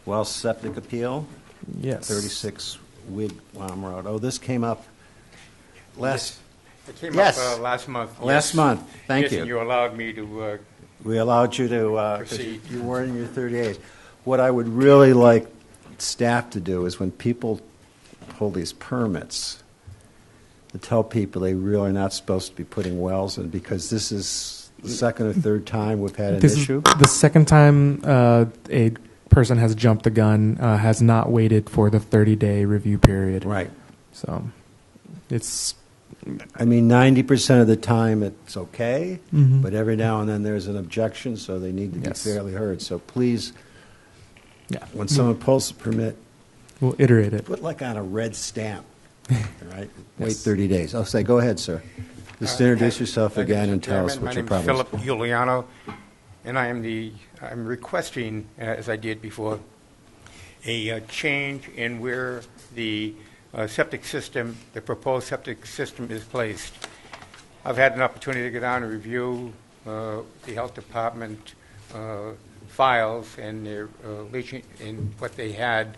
well, septic appeal, Yes. 36 Wigwam Road. Oh, this came up last, It came Yes. up last month. last yes. month. Thank Yes, you. and you allowed me to, We allowed you to, 'cause Proceed. you weren't in your 30 days. What I would really like staff to do is when people hold these permits, to tell people they really are not supposed to be putting wells in, because this is the second or third time we've had an This issue. is the second time a person has jumped the gun, has not waited for the 30-day review period. Right. So it's I mean, 90% of the time it's okay, Mhm. but every now and then there's an objection, so they need to be Yes. fairly heard. So please, yeah. when someone pulls a permit, We'll iterate it. put like on a red stamp, all right? Wait Yes. 30 days. I'll say, go ahead, sir. Just introduce yourself again and tell us what your problem is. My name is Philip Giuliano, and I'm requesting, as I did before, a change in where the septic system, the proposed septic system is placed. I've had an opportunity to go down and review the health department files and their leaching and what they had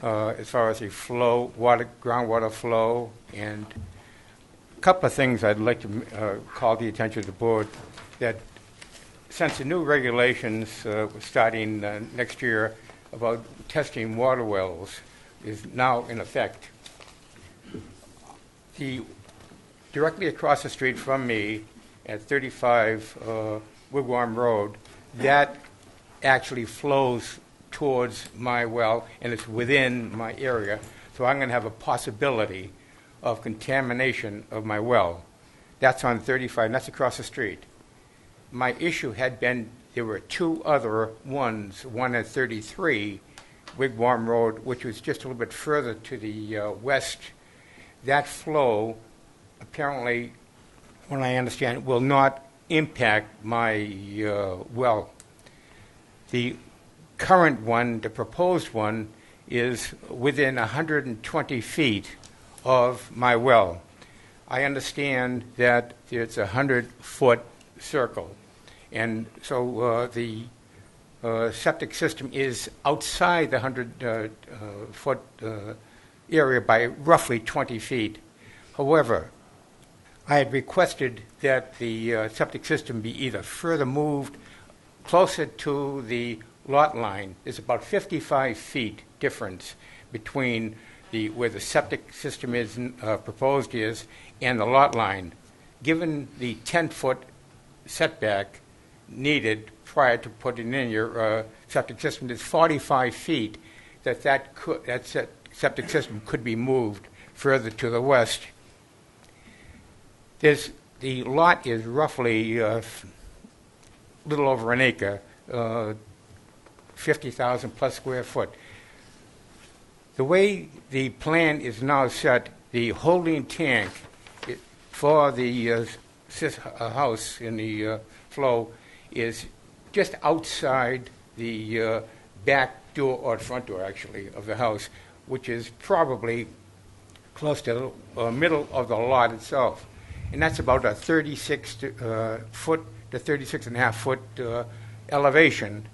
as far as the flow, groundwater flow, and a couple of things I'd like to call the attention of the board, that since the new regulations starting next year about testing water wells is now in effect, directly across the street from me at 35 Wigwam Road, that actually flows towards my well, and it's within my area, so I'm going to have a possibility of contamination of my well. That's on 35, and that's across the street. My issue had been there were two other ones, one at 33 Wigwam Road, which was just a little bit further to the west. That flow, apparently, when I understand, will not impact my well. The current one, the proposed one, is within 120 feet of my well. I understand that it's a 100-foot circle, and so the septic system is outside the 100-foot area by roughly 20 feet. However, I had requested that the septic system be either further moved closer to the lot line. There's about 55 feet difference between where the septic system is proposed is and the lot line. Given the 10-foot setback needed prior to putting in your septic system, there's 45 feet that septic system could be moved further to the west. The lot is roughly a little over an acre, 50,000 plus square foot. The way the plan is now set, the holding tank for the house in the flow is just outside the back door, or front door actually, of the house, which is probably close to the middle of the lot itself. And that's about a 36 foot to 36 and a half foot elevation.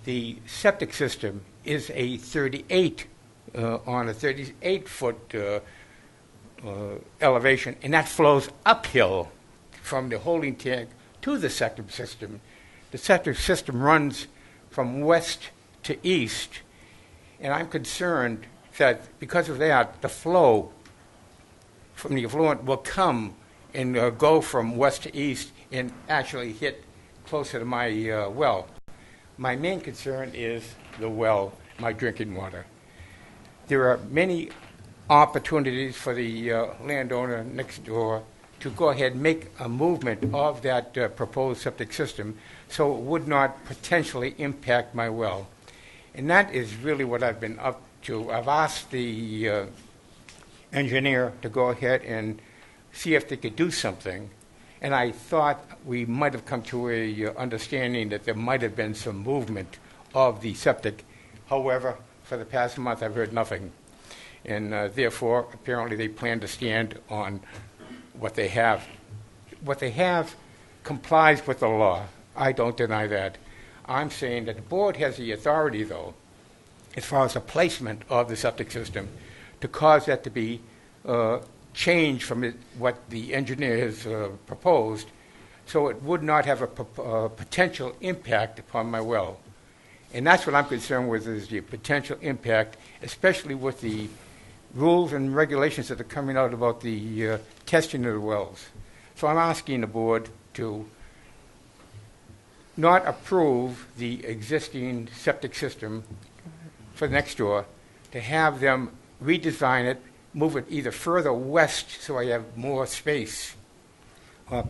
The septic system is a 38 on a 38-foot elevation, and that flows uphill from the holding tank to the septic system. The septic system runs from west to east, and I'm concerned that because of that, the flow from the effluent will come and go from west to east and actually hit closer to my well. My main concern is the well, my drinking water. There are many opportunities for the landowner next door to go ahead and make a movement of that proposed septic system so it would not potentially impact my well. And that is really what I've been up to. I've asked the engineer to go ahead and see if they could do something, and I thought we might have come to a understanding that there might have been some movement of the septic. However, for the past month, I've heard nothing. And therefore, apparently they plan to stand on what they have. What they have complies with the law. I don't deny that. I'm saying that the board has the authority, though, as far as the placement of the septic system, to cause that to be changed from what the engineer has proposed, so it would not have a potential impact upon my well. And that's what I'm concerned with, is the potential impact, especially with the rules and regulations that are coming out about the testing of the wells. So I'm asking the board to not approve the existing septic system for next door, to have them redesign it, move it either further west so I have more space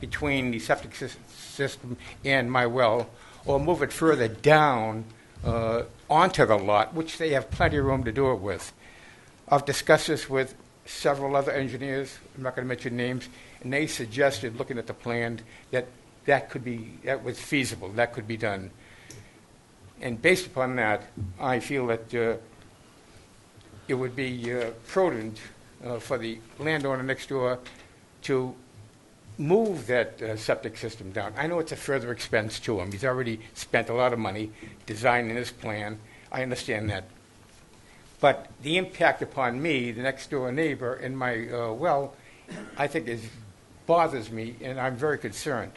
between the septic system and my well, or move it further down onto the lot, which they have plenty of room to do it with. I've discussed this with several other engineers, I'm not going to mention names, and they suggested, looking at the plan, that that was feasible, that could be done. And based upon that, I feel that it would be prudent for the landowner next door to move that septic system down. I know it's a further expense to him. He's already spent a lot of money designing this plan. I understand that. But the impact upon me, the next door neighbor, and my well, I think bothers me, and I'm very concerned.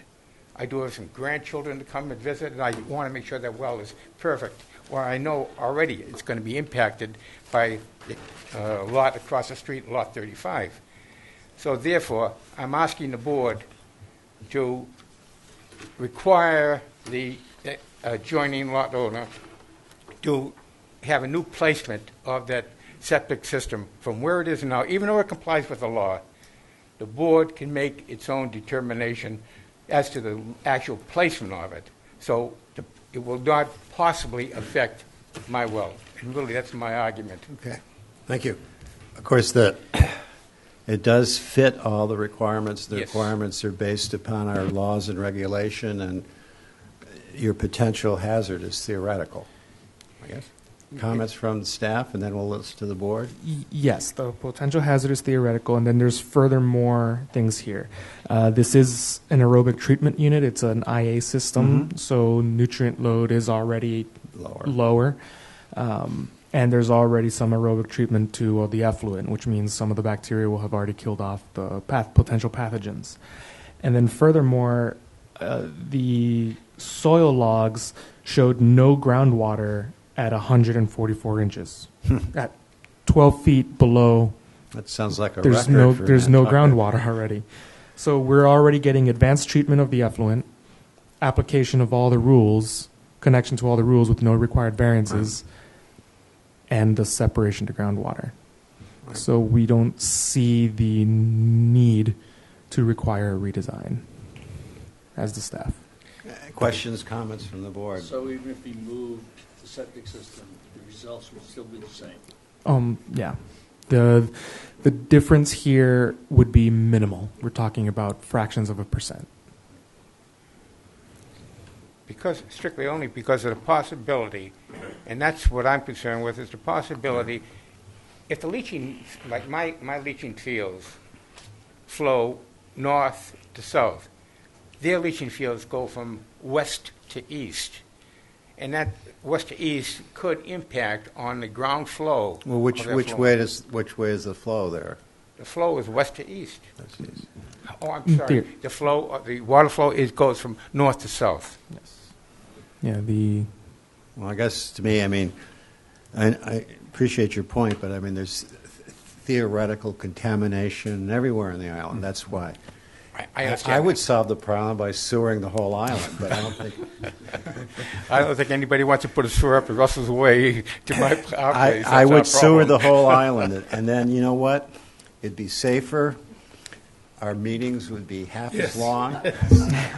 I do have some grandchildren to come and visit, and I want to make sure that well is perfect. Well, I know already it's going to be impacted by the lot across the street, lot 35. So therefore, I'm asking the board to require the adjoining lot owner to have a new placement of that septic system from where it is now. Even though it complies with the law, the board can make its own determination as to the actual placement of it. So it will not possibly affect my well. And really, that's my argument. Okay, thank you. Of course, it does fit all the requirements. The Yes. requirements are based upon our laws and regulation, and your potential hazard is theoretical, I guess. Comments from the staff, and then we'll listen to the board. Yes, the potential hazard is theoretical, and then there's furthermore things here. This is an aerobic treatment unit. It's an IA system, so nutrient load is already lower. And there's already some aerobic treatment to the effluent, which means some of the bacteria will have already killed off the potential pathogens. And then furthermore, the soil logs showed no groundwater at 144 inches. At 12 feet below, That sounds like a there's record for there's no Nantucket. groundwater already. So we're already getting advanced treatment of the effluent, application of all the rules, connection to all the rules with no required variances, and the separation to groundwater. So we don't see the need to require a redesign as the staff. Questions, comments from the board? So even if we moved the septic system, the results would still be the same? Yeah. The difference here would be minimal. We're talking about fractions of a percent. Strictly only because of the possibility, and that's what I'm concerned with, is the possibility, if the leaching, like my leaching fields flow north to south, their leaching fields go from west to east, and that west to east could impact on the ground flow. Well, which way is the flow there? The flow is west to east. That's easy. Oh, I'm sorry. The water flow goes from north to south. Yes. Yeah, Well, I guess to me, I mean, I appreciate your point, but I mean, there's theoretical contamination everywhere in the island. That's why. I understand. I would solve the problem by sewering the whole island, but I don't think. I don't think anybody wants to put a sewer up Russell's Way to our place. I would sewer the whole island, and then you know what? It'd be safer. Our meetings would be half as long.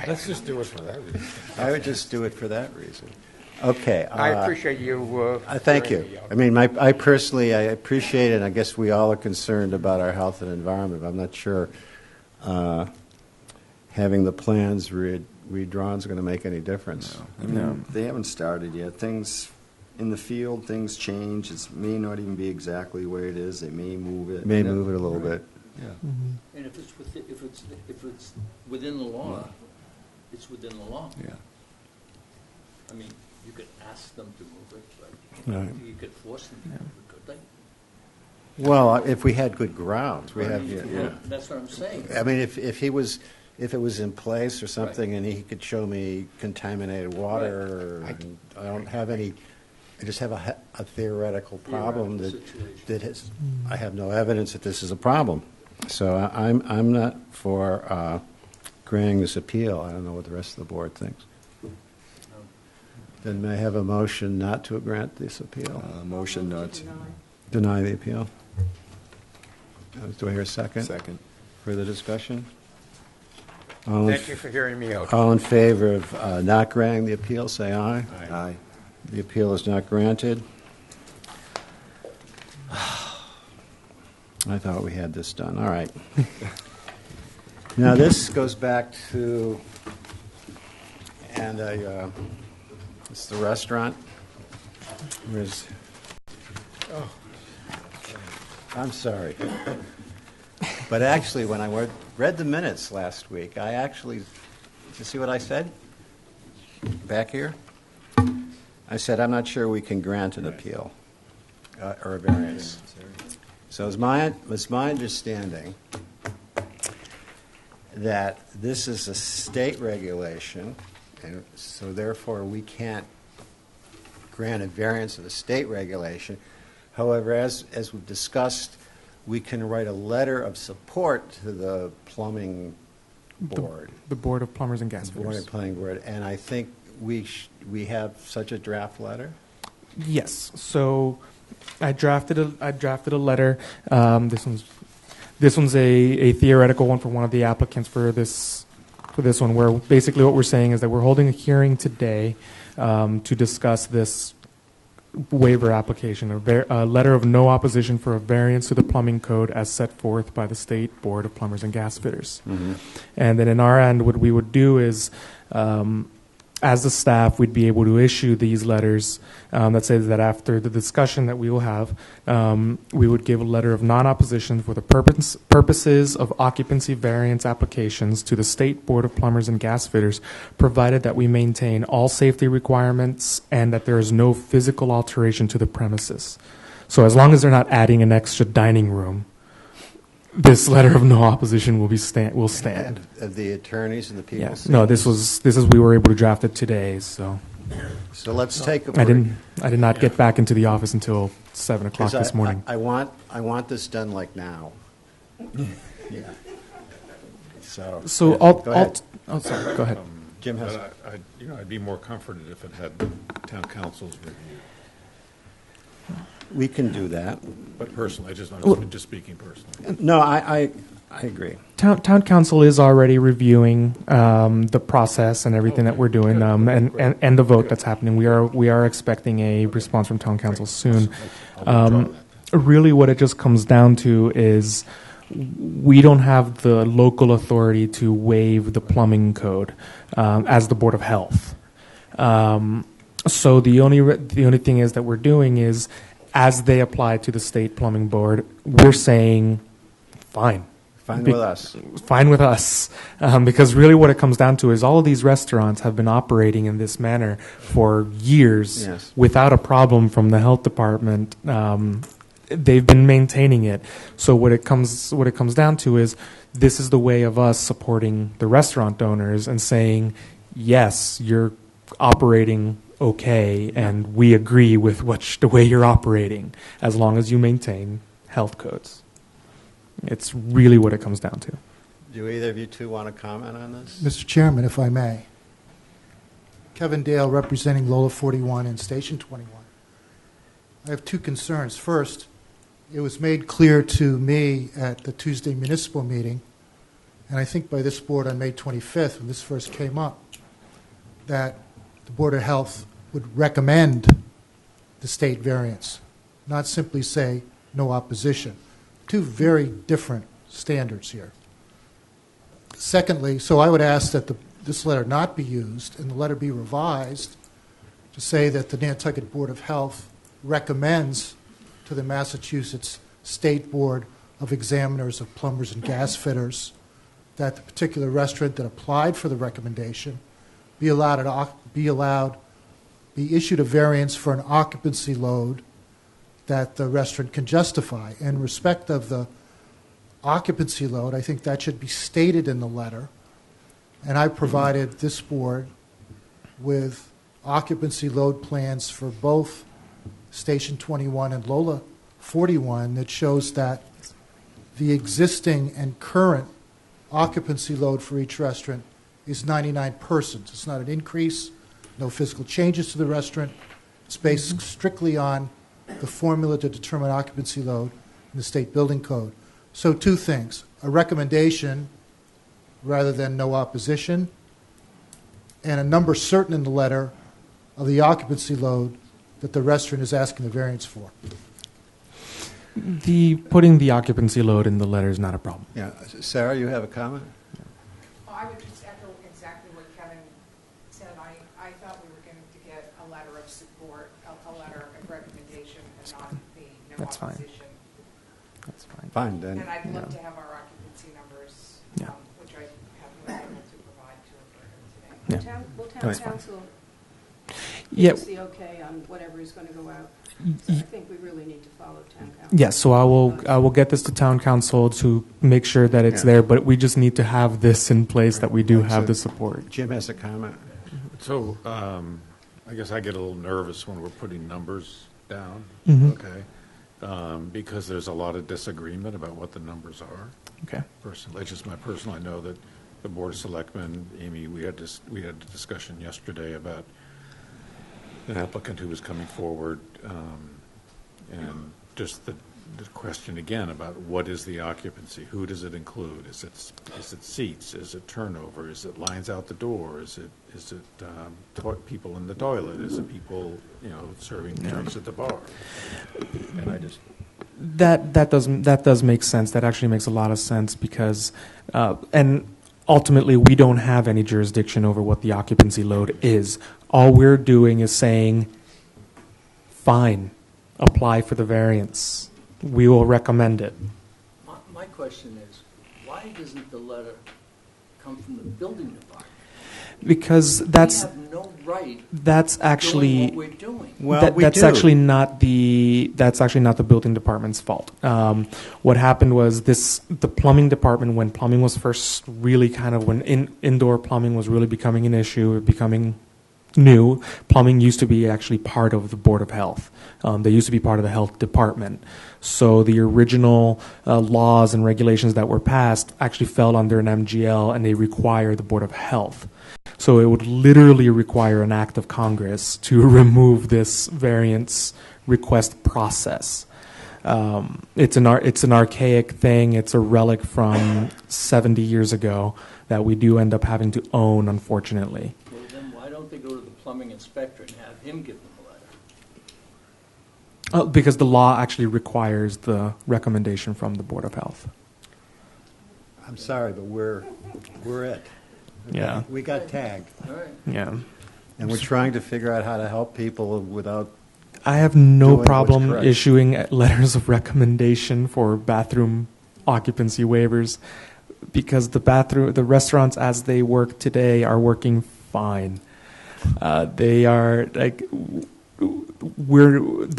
Let's just do it for that reason. I would just do it for that reason. Okay. I appreciate you. Thank you. hearing me out. I mean, I personally, I appreciate it, and I guess we all are concerned about our health and environment. I'm not sure having the plans redrawn is going to make any difference. I mean, they haven't started yet. Things in the field, things change. It may not even be exactly where it is. They may move it. May move it a little bit. Yeah. And if it's within the law, it's within the law. Yeah. I mean, you could ask them to move it, but Right. you could force them to move it, could they? Well, if we had good grounds, we have. That's what I'm saying. I mean, if it was in place or something, and he could show me contaminated water, and I don't have any. I just have a theoretical problem I have no evidence that this is a problem. So I'm not for granting this appeal. I don't know what the rest of the board thinks. Then may I have a motion not to grant this appeal? Motion not. Deny the appeal. Do I hear a second? Second. Further discussion? Thank you for hearing me out. All in favor of not granting the appeal, say aye. Aye. The appeal is not granted. I thought we had this done. All right. Now, this goes back to, it's the restaurant. Where's, oh, I'm sorry. But actually, when I read the minutes last week, I actually, did you see what I said? Back here? I said, I'm not sure we can grant an appeal or a variance. So it's my understanding that this is a state regulation, and so therefore we can't grant a variance of a state regulation. However, as we've discussed, we can write a letter of support to the plumbing board. The Board of Plumbers and Gas The Board Fitters. of Plumbing Board, and I think we have such a draft letter. Yes. So I drafted a letter. This one's a theoretical one for one of the applicants for this one, where basically what we're saying is that we're holding a hearing today to discuss this waiver application, a letter of no opposition for a variance to the plumbing code as set forth by the State Board of Plumbers and Gas Fitters. Mm-hmm. And then in our end, what we would do is, as the staff, we'd be able to issue these letters that says that after the discussion that we will have, we would give a letter of non-opposition for the purposes of occupancy variance applications to the State Board of Plumbers and Gas Fitters, provided that we maintain all safety requirements and that there is no physical alteration to the premises. So as long as they're not adding an extra dining room, this letter of no opposition will stand. Of the attorneys and the people. Yes. No, this is we were able to draft it today. So let's take a I did not get back into the office until 7 o'clock this morning. I want this done like now. Yeah. So So go ahead. oh, sorry. Go ahead. Jim has. I'd be more comforted if it had town council's review. We can do that. But personally, I'm just speaking personally. No, I agree. Town council is already reviewing the process and everything that we're doing, and the vote that's happening. We are expecting a response from town council soon. Really, what it just comes down to is we don't have the local authority to waive the plumbing code as the Board of Health. So the only thing is that we're doing is, as they apply to the state plumbing board, we're saying, fine. Fine with us. Fine with us. Because really what it comes down to is all of these restaurants have been operating in this manner for years without a problem from the health department. They've been maintaining it. So what it comes down to is this is the way of us supporting the restaurant owners and saying, yes, you're operating okay, and we agree with the way you're operating, as long as you maintain health codes. It's really what it comes down to. Do either of you two want to comment on this? Mr. Chairman, if I may. Kevin Dale, representing Lola 41 and Station 21. I have two concerns. First, it was made clear to me at the Tuesday municipal meeting, and I think by this board on May 25th, when this first came up, that the Board of Health would recommend the state variance, not simply say no opposition. Two very different standards here. Secondly, so I would ask that this letter not be used and the letter be revised to say that the Nantucket Board of Health recommends to the Massachusetts State Board of Examiners of Plumbers and Gas Fitters that the particular restaurant that applied for the recommendation be issued a variance for an occupancy load that the restaurant can justify. In respect of the occupancy load, I think that should be stated in the letter. And I provided this board with occupancy load plans for both Station 21 and Lola 41 that shows that the existing and current occupancy load for each restaurant is 99 persons. It's not an increase, no physical changes to the restaurant. It's based strictly on the formula to determine occupancy load in the state building code. So two things, a recommendation rather than no opposition, and a number certain in the letter of the occupancy load that the restaurant is asking the variance for. Putting the occupancy load in the letter is not a problem. Yeah. Sarah, you have a comment? I would just echo exactly what Kevin said. I thought we were going to get a letter of support, a letter of recommendation, and not the no That's fine. opposition. That's fine. Fine, then. And I'd love Yeah. to have our occupancy numbers, Yeah. which I haven't been able to provide to her today. Yeah. Will That's town fine. council Yeah. give us the okay on whatever is going to go out? So I think we really need to follow town council. Yes, so I will get this to town council to make sure that it's Yeah. there, but we just need to have this in place that we do have the support. Jim has a comment. So, I guess I get a little nervous when we're putting numbers down, Mhm. okay? Because there's a lot of disagreement about what the numbers are. Okay. Personally, it's just my personal, I know that the Board of Selectmen, Amy, we had a discussion yesterday about an applicant who was coming forward, and just the question again about what is the occupancy? Who does it include? Is it seats? Is it turnover? Is it lines out the door? Is it people in the toilet? Is it people, serving drinks at the bar? And I just That does make sense. That actually makes a lot of sense because, and ultimately, we don't have any jurisdiction over what the occupancy load is. All we're doing is saying, fine, apply for the variance. We will recommend it. My question is, why doesn't the letter come from the building department? Because that's We have no right actually doing what we're doing. Well, we that's do. actually not the building department's fault. What happened was the plumbing department, when plumbing was first really when indoor plumbing was really becoming an issue, becoming new, plumbing used to be actually part of the Board of Health. They used to be part of the health department. So the original laws and regulations that were passed actually fell under an MGL, and they require the Board of Health. So it would literally require an act of Congress to remove this variance request process. It's an archaic thing. It's a relic from 70 years ago that we do end up having to own, unfortunately. Well, then why don't they go to the plumbing inspector and have him give them a letter? Because the law actually requires the recommendation from the Board of Health. I'm sorry, but we're it. Okay? Yeah. We got tagged, All right. Yeah. and we're trying to figure out how to help people without. I have no Doing what's problem correct. issuing letters of recommendation for bathroom occupancy waivers because the restaurants as they work today are working fine. They are the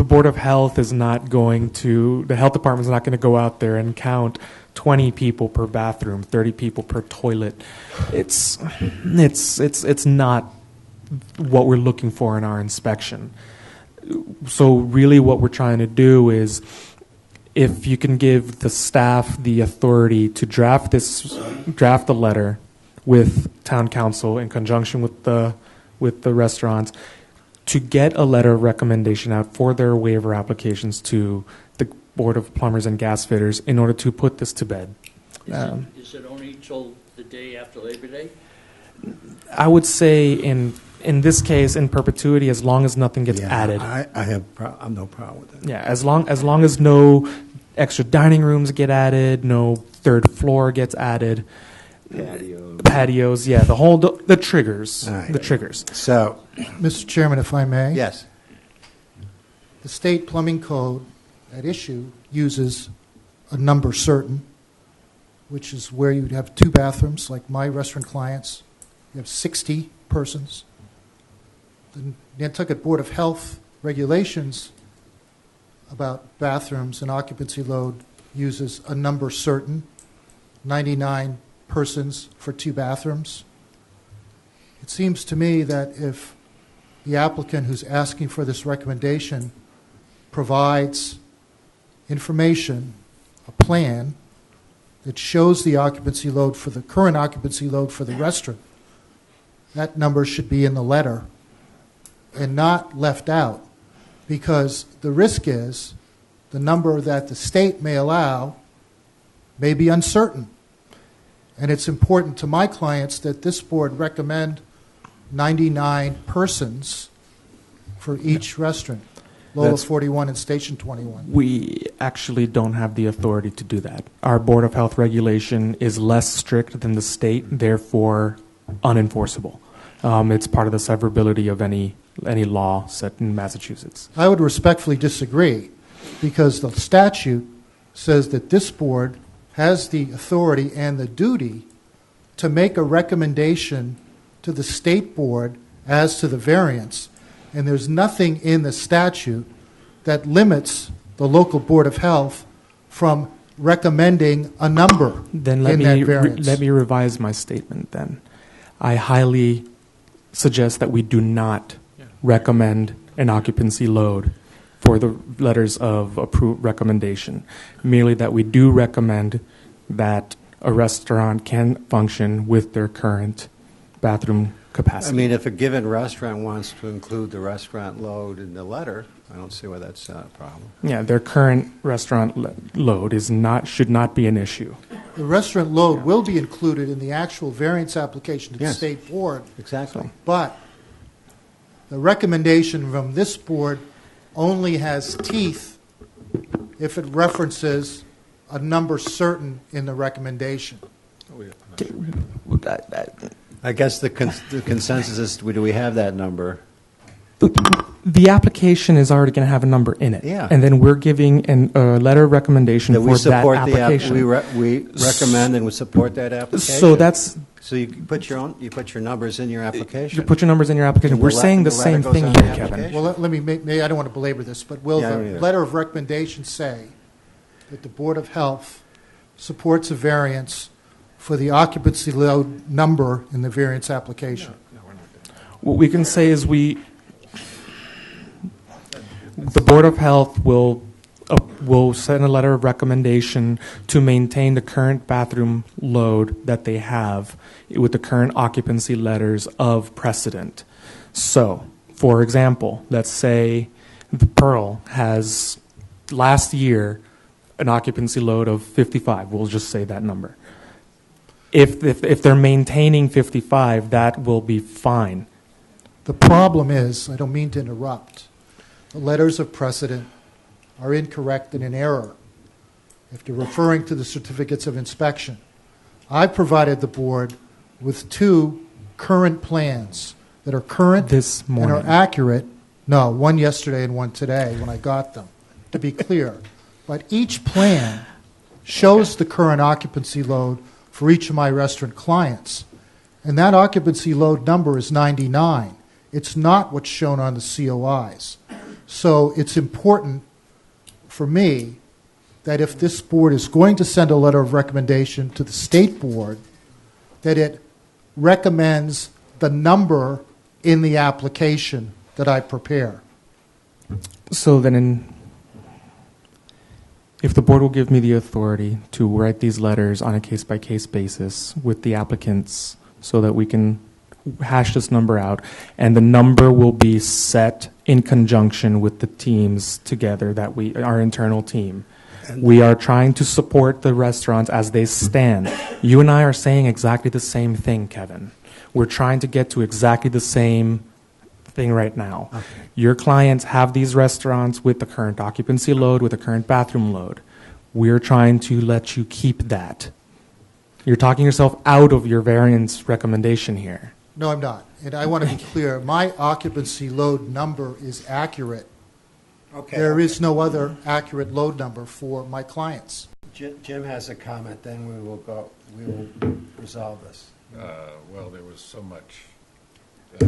Board of Health is not going to, the health department is not going to go out there and count 20 people per bathroom, 30 people per toilet. It's not what we're looking for in our inspection. So really what we're trying to do is, if you can give the staff the authority to draft the letter with town council in conjunction with the restaurants, to get a letter of recommendation out for their waiver applications to the Board of Plumbers and Gas Fitters in order to put this to bed. Is it only till the day after Labor Day? I would say in this case, in perpetuity, as long as nothing gets added. I have no problem with that. Yeah, as long as no extra dining rooms get added, no third floor gets added. Patios, yeah, the triggers, All right. the triggers. So, Mr. Chairman, if I may? yes. The state plumbing code at issue uses a number certain, which is where you'd have 2 bathrooms, like my restaurant clients. You have 60 persons. The Nantucket Board of Health regulations about bathrooms and occupancy load uses a number certain, 99 persons for 2 bathrooms. It seems to me that if the applicant who's asking for this recommendation provides information, a plan that shows the occupancy load for the current occupancy load for the restaurant, that number should be in the letter and not left out, because the risk is the number that the state may allow may be uncertain. And it's important to my clients that this board recommend 99 persons for each restaurant. Lola That's- 41 and Station 21. We actually don't have the authority to do that. Our Board of Health regulation is less strict than the state, therefore unenforceable. It's part of the severability of any law set in Massachusetts. I would respectfully disagree, because the statute says that this board has the authority and the duty to make a recommendation to the state board as to the variance, and there's nothing in the statute that limits the local Board of Health from recommending a number Then in that variance. let me revise my statement then. I highly suggest that we do not recommend an occupancy load for the letters of recommendation, merely that we do recommend that a restaurant can function with their current bathroom capacity. I mean, if a given restaurant wants to include the restaurant load in the letter, I don't see why that's a problem. Yeah, their current restaurant load should not be an issue. The restaurant load will be included in the actual variance application to the Yes. state board, Exactly. but the recommendation from this board only has teeth if it references a number certain in the recommendation. I guess the consensus is, do we have that number? The application is already going to have a number in it. Yeah. And then we're giving a letter of recommendation That for we that support application. we recommend and we support that application? So that's, So you put your numbers in your application? you put your numbers in your application. And We're the saying the letter same goes thing on here, the Kevin. application? Well, let me, I don't want to belabor this, but will Yeah, I don't the either. letter of recommendation say that the Board of Health supports a variance for the occupancy load number in the variance application? What we can say is the Board of Health will send a letter of recommendation to maintain the current bathroom load that they have with the current occupancy letters of precedent. So, for example, let's say the Pearl has last year an occupancy load of 55. We'll just say that number. If they're maintaining 55, that will be fine. The problem is, I don't mean to interrupt, the letters of precedent are incorrect and in error if they're referring to the certificates of inspection. I provided the board with 2 current plans that are current This and morning. are accurate. No, one yesterday and one today when I got them, to be clear. But each plan shows the current occupancy load for each of my restaurant clients. And that occupancy load number is 99. It's not what's shown on the COIs. So it's important for me that if this board is going to send a letter of recommendation to the state board, that it recommends the number in the application that I prepare. So then, if the board will give me the authority to write these letters on a case-by-case basis with the applicants so that we can hash this number out, and the number will be set in conjunction with the teams together, our internal team. We are trying to support the restaurants as they stand. You and I are saying exactly the same thing, Kevin. We're trying to get to exactly the same thing right now. Okay. Your clients have these restaurants with the current occupancy load, with the current bathroom load. We're trying to let you keep that. You're talking yourself out of your variance recommendation here. No, I'm not. And I want to be clear, my occupancy load number is accurate. Okay. There is no other accurate load number for my clients. Jim has a comment, then we will resolve this. Well, there was so much, I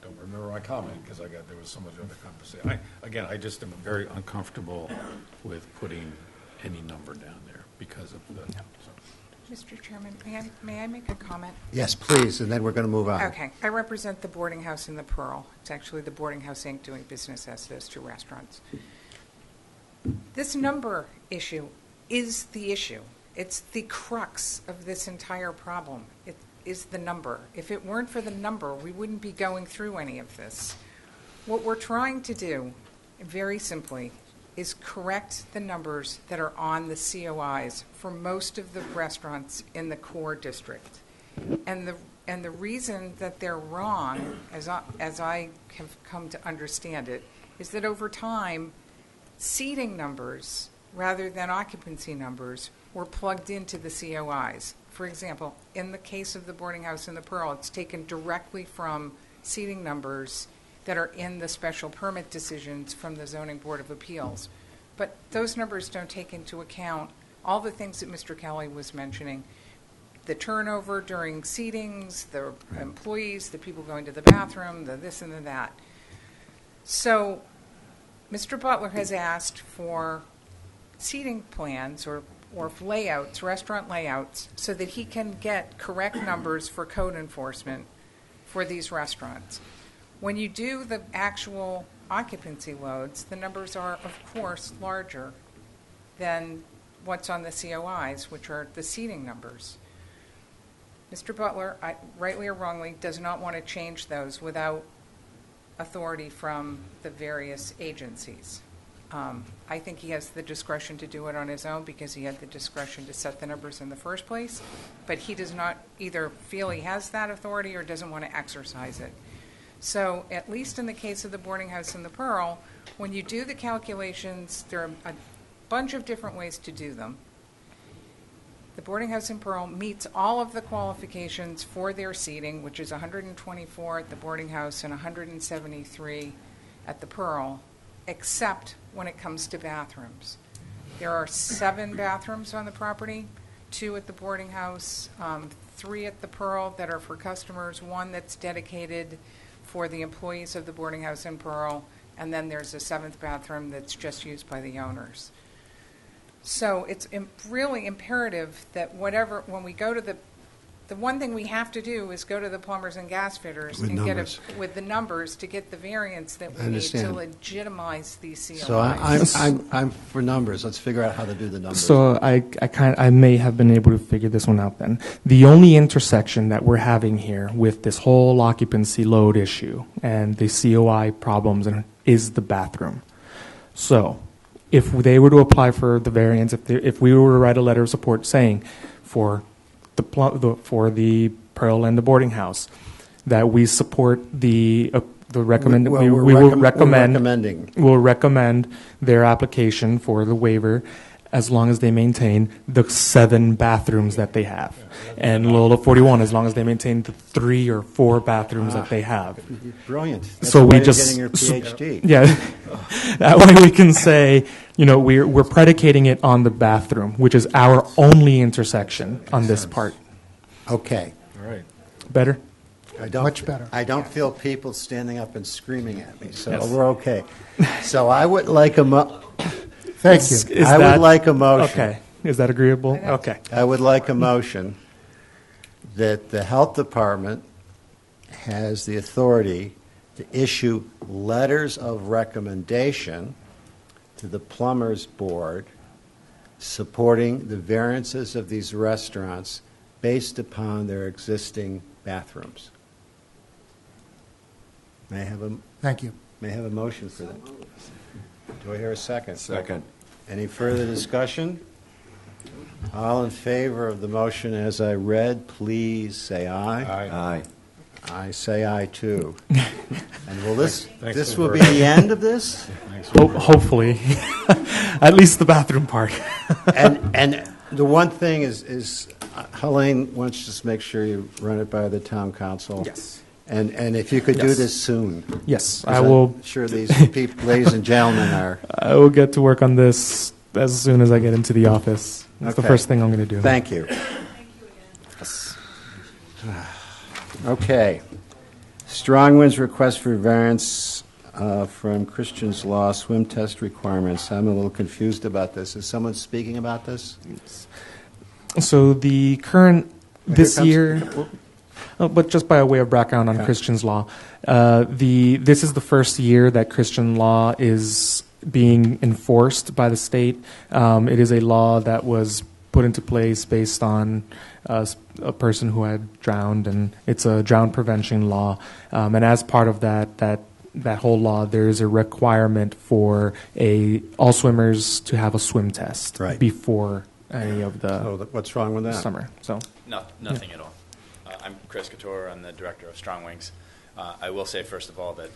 don't remember my comment because there was so much other conversation. I just am very uncomfortable with putting any number down there because of the. Mr. Chairman, may I make a comment? Yes, please, and then we're going to move on. Okay. I represent the boarding house in the Pearl. It's actually the Boarding House Inc. doing business as those 2 restaurants. This number issue is the issue. It's the crux of this entire problem. It is the number. If it weren't for the number, we wouldn't be going through any of this. What we're trying to do, very simply, is correct the numbers that are on the COIs for most of the restaurants in the core district. And And the reason that they're wrong, as I have come to understand it, is that over time, seating numbers rather than occupancy numbers were plugged into the COIs. For example, in the case of the boarding house in the Pearl, it's taken directly from seating numbers that are in the special permit decisions from the Zoning Board of Appeals. But those numbers don't take into account all the things that Mr. Kelly was mentioning, the turnover during seatings, the employees, the people going to the bathroom, the this and the that. So Mr. Butler has asked for seating plans or layouts, restaurant layouts, so that he can get correct numbers for code enforcement for these restaurants. When you do the actual occupancy loads, the numbers are, of course, larger than what's on the COIs, which are the seating numbers. Mr. Butler, rightly or wrongly, does not want to change those without authority from the various agencies. I think he has the discretion to do it on his own because he had the discretion to set the numbers in the first place, but he does not either feel he has that authority or doesn't want to exercise it. So at least in the case of the boarding house in the Pearl, when you do the calculations, there are a bunch of different ways to do them. The boarding house in Pearl meets all of the qualifications for their seating, which is 124 at the boarding house and 173 at the Pearl, except when it comes to bathrooms. There are 7 bathrooms on the property, 2 at the boarding house, 3 at the Pearl that are for customers, 1 that's dedicated for the employees of the boarding house in Pearl, and then there's a 7th bathroom that's just used by the owners. So it's really imperative that when we go to the one thing we have to do is go to the plumbers and gas fitters With and numbers. with the numbers to get the variance that we I need understand. to legitimize these COIs. So I'm for numbers. Let's figure out how to do the numbers. So I may have been able to figure this one out then. The only intersection that we're having here with this whole occupancy load issue and the COI problems is the bathroom. So if they were to apply for the variance, if we were to write a letter of support saying for the Pearl and the boarding house that we support we'll recommend their application for the waiver as long as they maintain the 7 bathrooms that they have. And Lola 41, as long as they maintain the 3 or 4 bathrooms that they have. Brilliant. That's So why we you're just getting your PhD. Yeah, that way we can say, we're predicating it on the bathroom, which is our only intersection on this part. Okay. All right. Better? Much better. I don't feel people standing up and screaming at me, so Yes. we're okay. So I would like Thank you. I would like a motion. Okay. Is that agreeable? Okay. I would like a motion that the health department has the authority to issue letters of recommendation to the plumbers board supporting the variances of these restaurants based upon their existing bathrooms. May I have a Thank you. motion for that? Do I hear a second? Second. Any further discussion? All in favor of the motion as I read, please say aye. Aye. I say aye too. And will this Thanks will for be the- the end of this? Hopefully. At least the bathroom part. And the one thing is Helene, why don't you just make sure you run it by the town council? Yes. And if you could do Yes. this soon. Yes, 'Cause I will. I'm sure these people, ladies and gentlemen, are. I will get to work on this as soon as I get into the office. That's the Okay. first thing I'm going to do. Thank you. Okay. Strong Winds request for variance from Christian's Law swim test requirements. I'm a little confused about this. Is someone speaking about this? So the current, this Here comes- year, but just by way of background on Okay. Christian's Law, this is the first year that Christian law is being enforced by the state. It is a law that was put into place based on a person who had drowned, and it's a drown prevention law. And as part of that whole law, there is a requirement for all swimmers to have a swim test Right. before any of the Oh, what's wrong with that? summer. So No, nothing at all. I'm Chris Couture. I'm the director of Strong Wings. I will say, first of all, that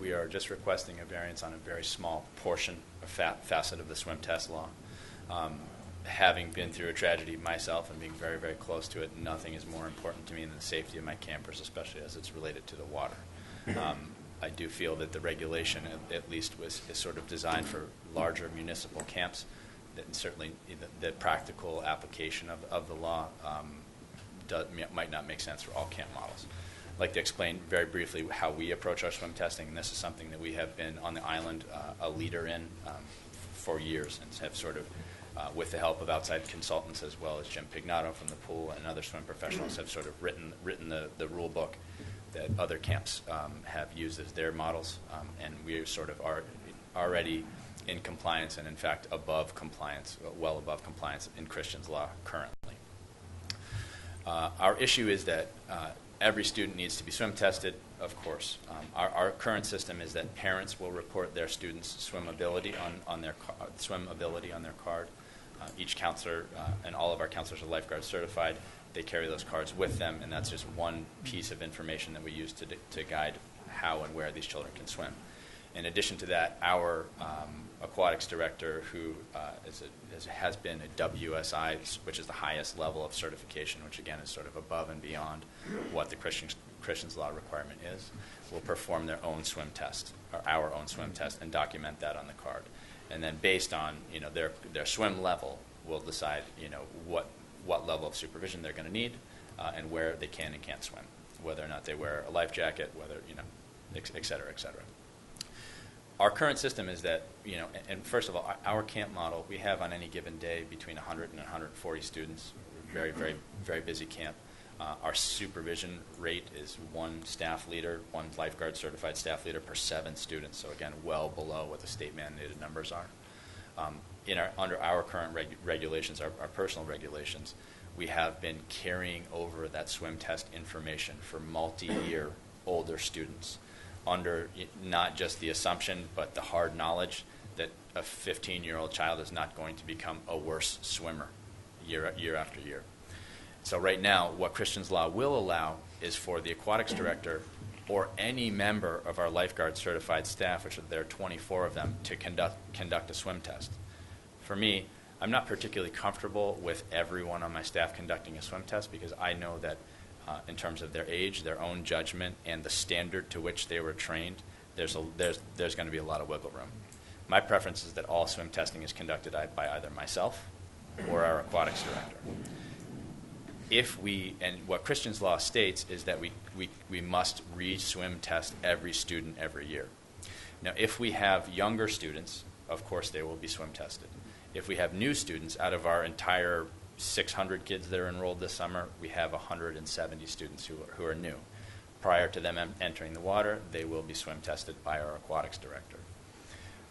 we are just requesting a variance on a very small portion, a facet of the swim test law. Having been through a tragedy myself and being very, very close to it, nothing is more important to me than the safety of my campers, especially as it's related to the water. I do feel that the regulation, at least, is sort of designed for larger municipal camps. That certainly the practical application of the law might not make sense for all camp models. I'd like to explain very briefly how we approach our swim testing, and this is something that we have been on the island a leader in for years, and have sort of, with the help of outside consultants as well as Jim Pignato from the pool and other swim professionals, have sort of written the rule book that other camps have used as their models, and we sort of are already in compliance, and in fact above compliance, well above compliance in Christian's law currently. Our issue is that every student needs to be swim tested, of course. Our current system is that parents will report their students' swim ability on their card. Each counselor and all of our counselors are lifeguard certified. They carry those cards with them, and that's just one piece of information that we use to guide how and where these children can swim. In addition to that, our aquatics director, who has been a WSI, which is the highest level of certification, which again is sort of above and beyond what the Christian's law requirement is, will perform their own swim test, or our own swim test, and document that on the card. And then based on their swim level, we'll decide what level of supervision they're going to need, and where they can and can't swim, whether or not they wear a life jacket, whether et cetera, et cetera. Our current system is that, and first of all, our camp model, we have on any given day between 100 and 140 students. Very, very, very busy camp. Our supervision rate is one staff leader, one lifeguard certified staff leader per 7 students. So again, well below what the state mandated numbers are. Under our current regulations, our personal regulations, we have been carrying over that swim test information for multi-year older students, under not just the assumption but the hard knowledge that a 15-year-old child is not going to become a worse swimmer year after year. So right now, what Christian's law will allow is for the aquatics director or any member of our lifeguard certified staff, which there are 24 of them, to conduct a swim test. For me, I'm not particularly comfortable with everyone on my staff conducting a swim test, because I know that in terms of their age, their own judgment, and the standard to which they were trained, there's going to be a lot of wiggle room. My preference is that all swim testing is conducted by either myself or our aquatics director. And what Christian's law states is that we must re-swim test every student every year. Now, if we have younger students, of course they will be swim tested. If we have new students, out of our entire 600 kids that are enrolled this summer, we have 170 students who are new. Prior to them entering the water, they will be swim tested by our aquatics director.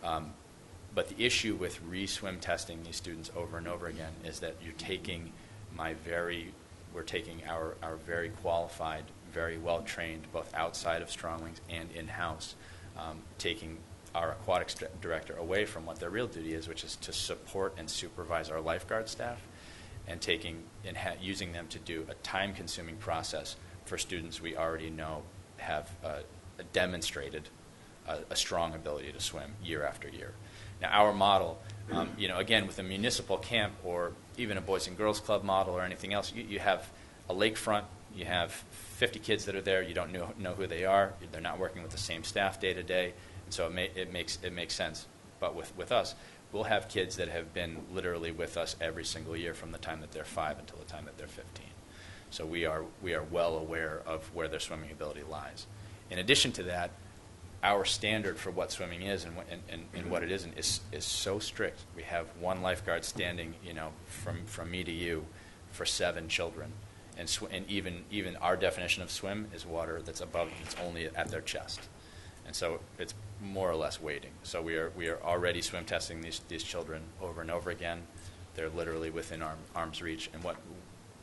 But the issue with re-swim testing these students over and over again is that we're taking our very qualified, very well-trained, both outside of Strong Wings and in-house, taking our aquatics director away from what their real duty is, which is to support and supervise our lifeguard staff, and using them to do a time-consuming process for students we already know have demonstrated a strong ability to swim year after year. Now, our model, again, with a municipal camp or even a Boys and Girls Club model or anything else, you have a lakefront, you have 50 kids that are there, you don't know who they are, they're not working with the same staff day to day, and so it makes sense. But with us, we'll have kids that have been literally with us every single year from the time that they're 5 until the time that they're 15. So we are well aware of where their swimming ability lies. In addition to that, our standard for what swimming is and what it isn't is so strict. We have one lifeguard standing, from me to you, for 7 children, and even our definition of swim is water that's only at their chest, and so it's more or less wading. So we are already swim testing these children over and over again. They're literally within arm's reach. And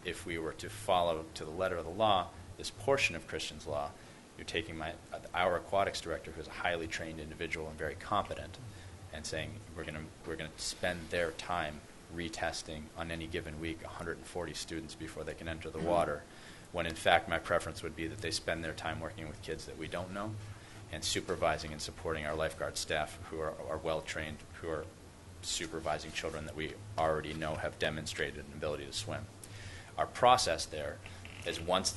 if we were to follow to the letter of the law this portion of Christian's law, you're taking our aquatics director, who's a highly trained individual and very competent, and saying we're going to spend their time retesting on any given week 140 students before they can enter the water. when in fact my preference would be that they spend their time working with kids that we don't know and supervising and supporting our lifeguard staff who are well-trained, who are supervising children that we already know have demonstrated an ability to swim. Our process there is once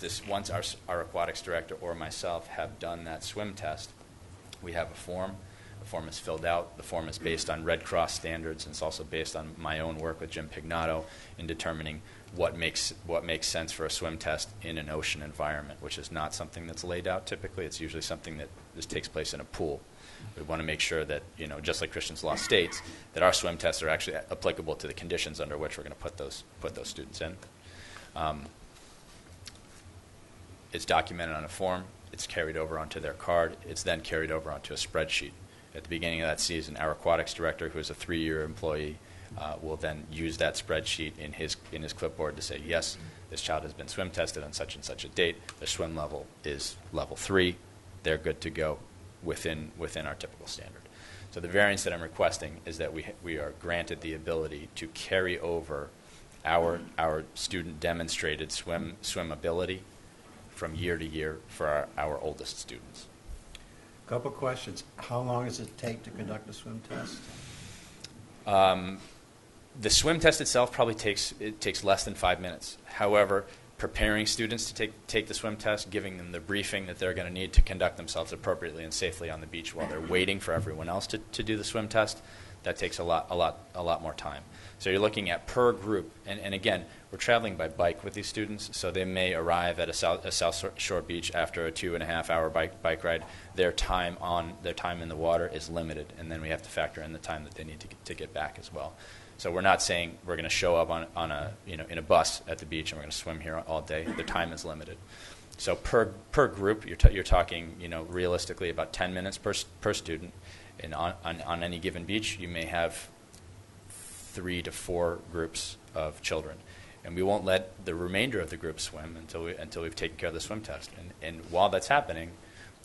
our aquatics director or myself have done that swim test, we have a form. The form is filled out. The form is based on Red Cross standards, and it's also based on my own work with Jim Pignato in determining what makes sense for a swim test in an ocean environment, which is not something that's laid out typically. It's usually something that takes place in a pool. We want to make sure that, just like Christian's Law states, that our swim tests are actually applicable to the conditions under which we're going to put those students in. It's documented on a form. It's carried over onto their card. It's then carried over onto a spreadsheet. At the beginning of that season, our aquatics director, who is a 3-year employee, will then use that spreadsheet in his clipboard to say, yes, this child has been swim tested on such and such a date. Their swim level is level 3. They're good to go within our typical standard. So the variance that I'm requesting is that we are granted the ability to carry over our student demonstrated swim ability from year to year for our oldest students. Couple questions. How long does it take to conduct a swim test? The swim test itself probably takes less than 5 minutes. However, preparing students to take the swim test, giving them the briefing that they're going to need to conduct themselves appropriately and safely on the beach while they're waiting for everyone else to do the swim test, that takes a lot more time. So you're looking at per group, and again, we're traveling by bike with these students, so they may arrive at a South Shore beach after a 2.5-hour bike ride. Their time in the water is limited, and then we have to factor in the time that they need to get back as well. So we're not saying we're going to show up on a in a bus at the beach and we're going to swim here all day. The time is limited. So per group, you're talking realistically about 10 minutes per student, and on any given beach you may have 3 to 4 groups of children, and we won't let the remainder of the group swim until we've taken care of the swim test. And while that's happening,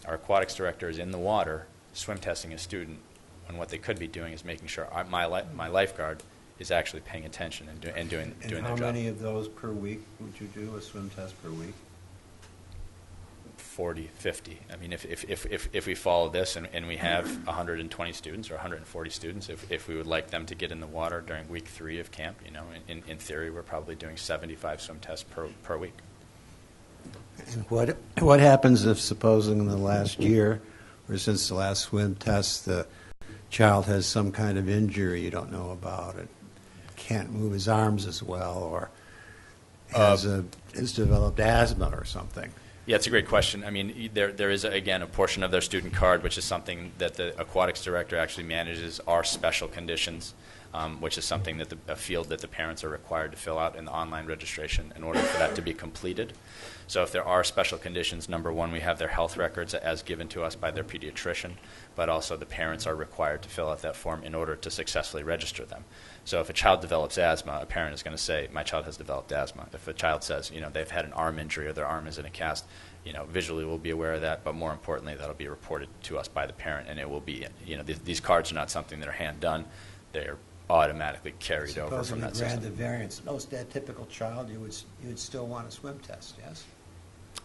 our aquatics director is in the water swim testing a student, when what they could be doing is making sure my lifeguard is actually paying attention and doing their job. And how many of those per week would you do a swim test per week? 40, 50. I mean, if we follow this and we have 120 students or 140 students, if we would like them to get in the water during week 3 of camp, in theory, we're probably doing 75 swim tests per week. And what happens if, supposing in the last year or since the last swim test, the child has some kind of injury you don't know about, and can't move his arms as well, or has developed asthma or something? Yeah, it's a great question. I mean, there is, again, a portion of their student card, which is something that the aquatics director actually manages, are special conditions, which is something that a field that the parents are required to fill out in the online registration in order for that to be completed. So if there are special conditions, number one, we have their health records as given to us by their pediatrician, but also the parents are required to fill out that form in order to successfully register them. So if a child develops asthma, a parent is going to say, my child has developed asthma. If a child says, they've had an arm injury or their arm is in a cast, visually we'll be aware of that, but more importantly, that'll be reported to us by the parent, and it will be, these cards are not something that are hand done. They're automatically carried over from that system. Supposing you grant the variance, most that typical child, you would still want a swim test, yes?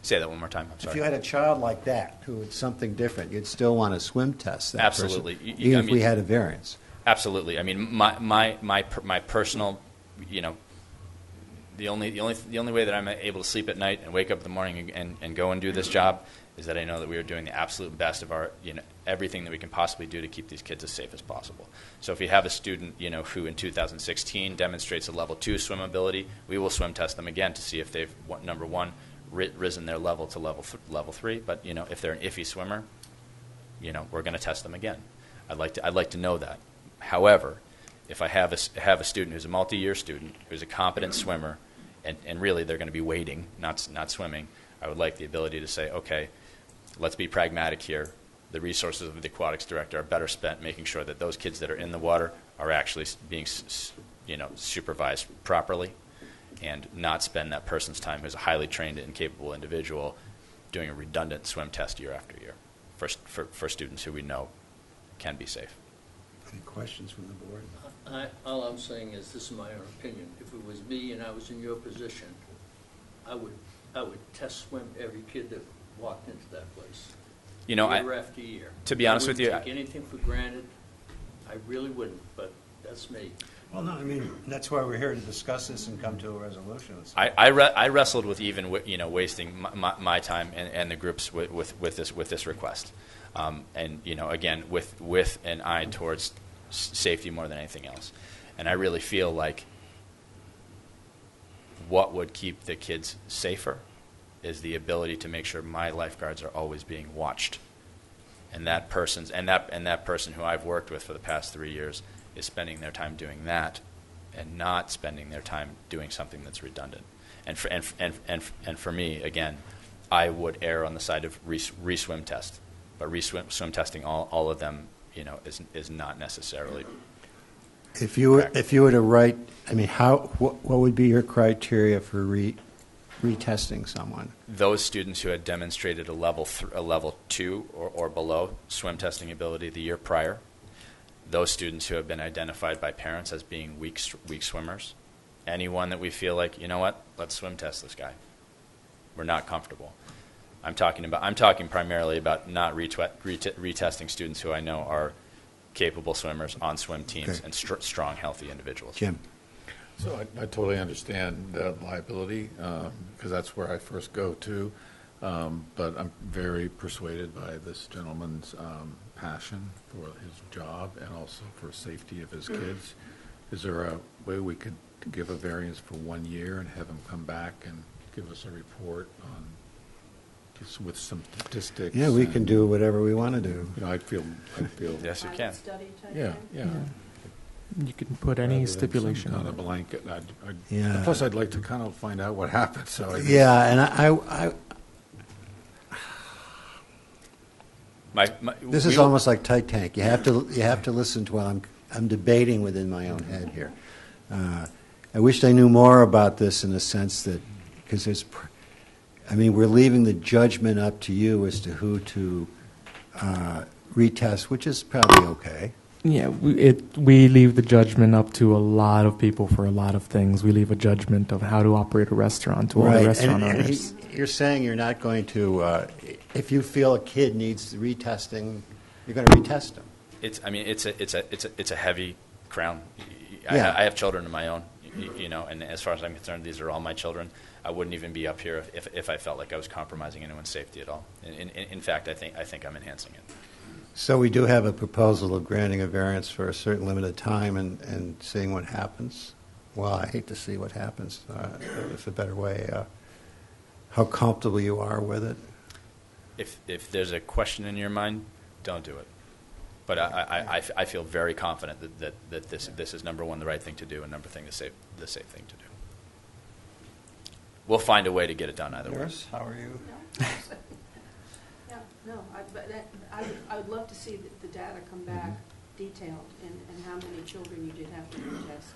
Say that one more time. I'm sorry. If you had a child like that who had something different, you'd still want a swim test. That Absolutely. Person, even if we had a variance. Absolutely. I mean, my personal, the only way that I'm able to sleep at night and wake up in the morning and go and do this job is that I know that we are doing the absolute best of our, everything that we can possibly do to keep these kids as safe as possible. So if you have a student, who in 2016 demonstrates a level 2 swim ability, we will swim test them again to see if they've, number one, risen their level to level 3. But if they're an iffy swimmer, we're going to test them again. I'd like to know that. However, if I have a student who's a multi-year student who's a competent swimmer, and really they're going to be wading, not swimming, I would like the ability to say, okay, let's be pragmatic here. The resources of the aquatics director are better spent making sure that those kids that are in the water are actually being supervised properly, and not spend that person's time, who's a highly trained and capable individual, doing a redundant swim test year after year for students who we know can be safe. Any questions from the board? All I'm saying is, this is my own opinion. If it was me and I was in your position, I would I would test swim every kid that walked into that place. You know, year after year. to be honest with you, I wouldn't take anything for granted. I really wouldn't, but that's me. Well, no, I mean, that's why we're here to discuss this and come to a resolution. I wrestled with even wasting my time and the groups with this request, and again with an eye towards safety more than anything else, and I really feel like what would keep the kids safer is the ability to make sure my lifeguards are always being watched, and that person who I've worked with for the past 3 years is spending their time doing that and not spending their time doing something that's redundant. And for me, again, I would err on the side of re-swim test, but swim testing all of them, is not necessarily. If you were to write, I mean, what would be your criteria for retesting someone? Those students who had demonstrated a level 2 or below swim testing ability the year prior. Those students who have been identified by parents as being weak swimmers, anyone that we feel like, you know what, let's swim test this guy. We're not comfortable. I'm talking primarily about not retesting students who I know are capable swimmers on swim teams and strong, healthy individuals. Jim. So I totally understand the liability because that's where I first go to, but I'm very persuaded by this gentleman's passion for his job and also for safety of his kids. Is there a way we could give a variance for 1 year and have him come back and give us a report on just with some statistics? Yeah, we can do whatever we want to do. I feel. Yes, you can. Study type Yeah, thing? yeah. You can put any Rather than stipulation some on kind it. of blanket. Yeah. Plus, I'd like to kind of find out what happened. So Yeah, and I this is almost like tight tank. You have to listen to while I'm debating within my own head here. I wished I knew more about this in the sense that because we're leaving the judgment up to you as to who to retest, which is probably okay. Yeah, we leave the judgment up to a lot of people for a lot of things. We leave a judgment of how to operate a restaurant to all the restaurant owners. You're saying you're not going to, if you feel a kid needs retesting, you're going to retest them. It's a heavy crown. Yeah. I have children of my own, and as far as I'm concerned, these are all my children. I wouldn't even be up here if I felt like I was compromising anyone's safety at all. In fact, I think I'm enhancing it. So we do have a proposal of granting a variance for a certain limited time and seeing what happens. Well, I hate to see what happens. It's a better way. How comfortable you are with it? If there's a question in your mind, don't do it. But I feel very confident that this is number one, the right thing to do, and number thing, the safe thing to do. We'll find a way to get it done either way. Nurse, how are you? Yeah, no, I would love to see the data come back detailed and how many children you did have to retest,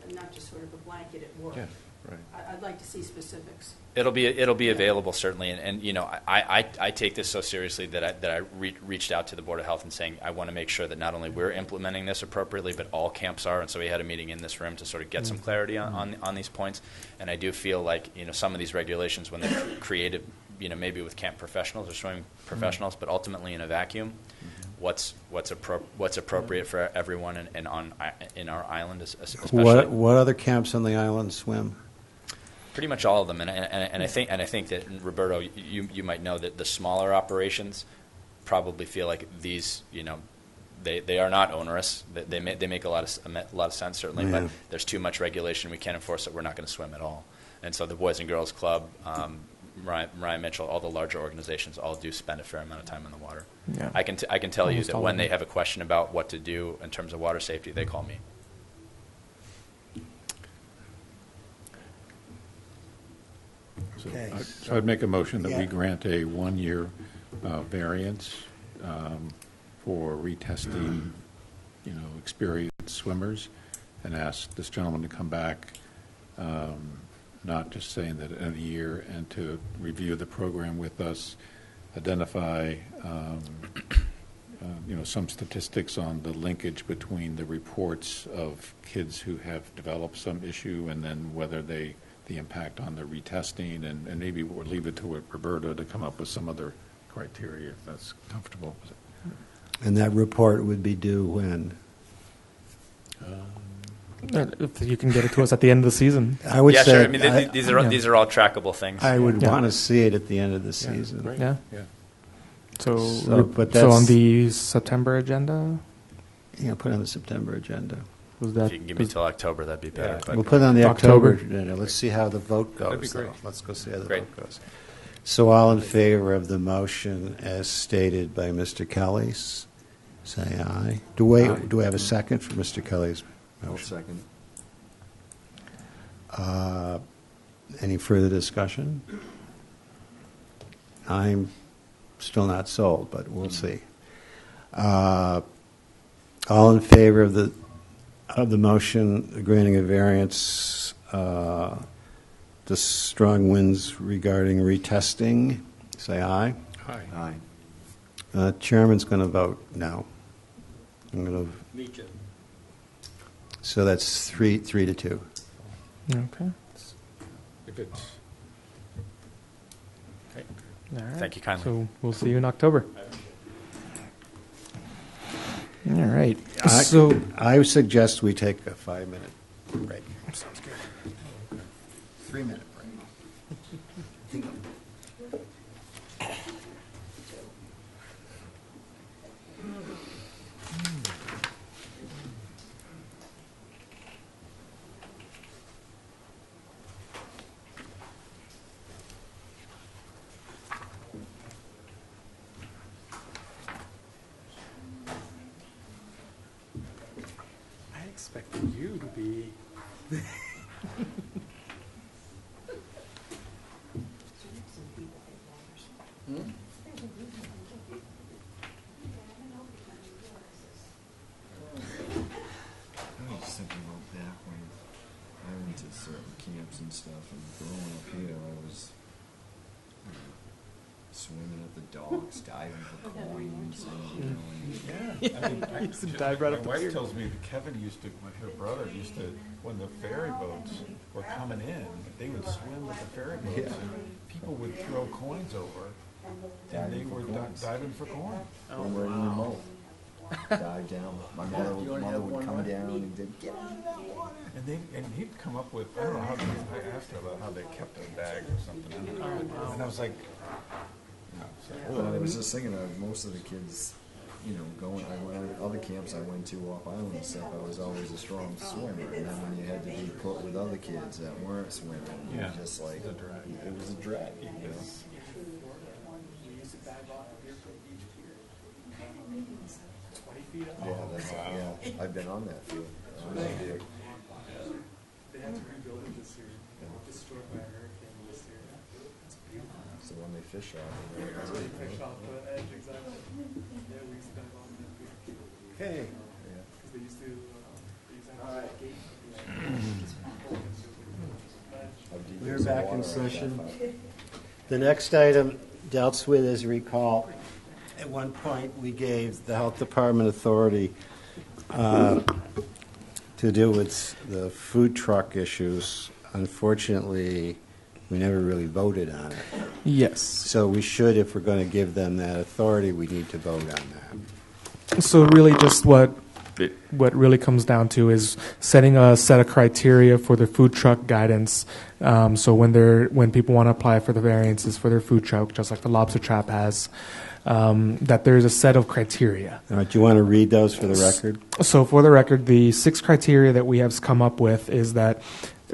and not just sort of a blanket at work. Yeah, right. I'd like to see specifics. It'll be available certainly, and I take this so seriously that I reached out to the Board of Health and saying I want to make sure that not only we're implementing this appropriately, but all camps are, and so we had a meeting in this room to sort of get some clarity on these points. And I do feel like some of these regulations, when they're created, maybe with camp professionals or swimming professionals, but ultimately in a vacuum, what's appropriate for everyone and in our island especially. What other camps on the island swim? Pretty much all of them, and I think that Roberto, you might know that the smaller operations probably feel like these, they are not onerous. They make a lot of sense certainly, Yeah. but there's too much regulation. We can't enforce it. We're not going to swim at all. And so the Boys and Girls Club, Ryan Mitchell, all the larger organizations all do spend a fair amount of time in the water. Yeah. I can tell you Almost that all when of they them. have a question about what to do in terms of water safety, they call me. Okay. So I'd make a motion that Yeah. we grant a 1-year variance for retesting, experienced swimmers, and ask this gentleman to come back, not just saying that in a year, and to review the program with us, identify, some statistics on the linkage between the reports of kids who have developed some issue and then whether the the impact on the retesting, and maybe we'll leave it to Roberta to come up with some other criteria if that's comfortable. And that report would be due when? If you can get it to us at the end of the season. I would Yeah, say sure. I mean, these are all trackable things. I would Yeah. want to see it at the end of the season. Great. Yeah. Yeah. So, but so on that's- the September agenda, Yeah, put it on the September agenda. was If that? you can give me till October, that'd be better. Yeah. But We'll put it on the October October. agenda. Let's see how the vote goes. That'd be great. though. Let's go see how the Great. vote goes. So all in favor of the motion as stated by Mr. Kelly, say aye. Do we have a second for Mr. Kelly's I'll motion? second. Any further discussion? I'm still not sold, but we'll see. All in favor of the motion granting a variance to strong winds regarding retesting, say aye. Aye. Aye. Chairman's going to vote no. I'm going to. Me too. So that's 3-2. Okay. If it's, Okay. All right. Thank you kindly. So we'll see you in October. All right. I- So I suggest we take a 5-minute break. sounds good. 3-minute break. I expected you to be. I was thinking about back when I went to certain camps and stuff, and growing up here, I was swimming at the docks, diving for coins, and I used to dive right my up the wife pier. tells me that Kevin used to, her brother used to, when the ferry boats were coming in, they would swim with the ferry boats, and people would throw coins over, and they were diving for coin. right in your mouth. Dive down. My mother would come down and they'd get out of that water. And he'd come up with, I don't know how, I asked her about how they kept a bag or something, I don't know. And I was like, no, so. Well, I was just thinking of most of the kids, going. Other camps I went to off island and stuff. I was always a strong swimmer, and then when you had to be put with other kids that weren't swimming, it Yeah. was just like It was a drag. It was a drag. Yeah, yeah. I've been on that field. They had to rebuild it this year. Destroyed by a hurricane last year. It's beautiful. So when they fish off, Fish off the edge, exactly. Yeah, we used to dive on that pier. Okay. Because they used to gate. We're back in session. The next item dealt with, as you recall, at one point we gave the Health Department authority to deal with the food truck issues. Unfortunately, we never really voted on it. Yes. So we should, if we're going to give them that authority, we need to vote on that. So really, just what really comes down to is setting a set of criteria for the food truck guidance. So when people want to apply for the variances for their food truck, just like the lobster trap has, that there's a set of criteria. All right, do you want to read those for the record? So for the record, the 6 criteria that we have come up with is that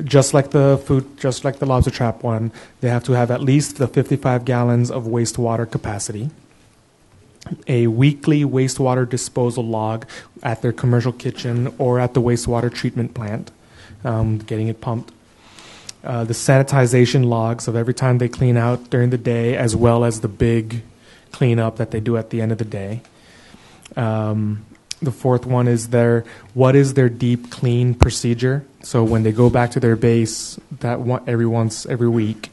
just like the lobster trap one, they have to have at least the 55 gallons of wastewater capacity, a weekly wastewater disposal log at their commercial kitchen or at the wastewater treatment plant, getting it pumped. The sanitization logs of every time they clean out during the day, as well as the big cleanup that they do at the end of the day. The fourth one is what is their deep clean procedure? So when they go back to their base every week,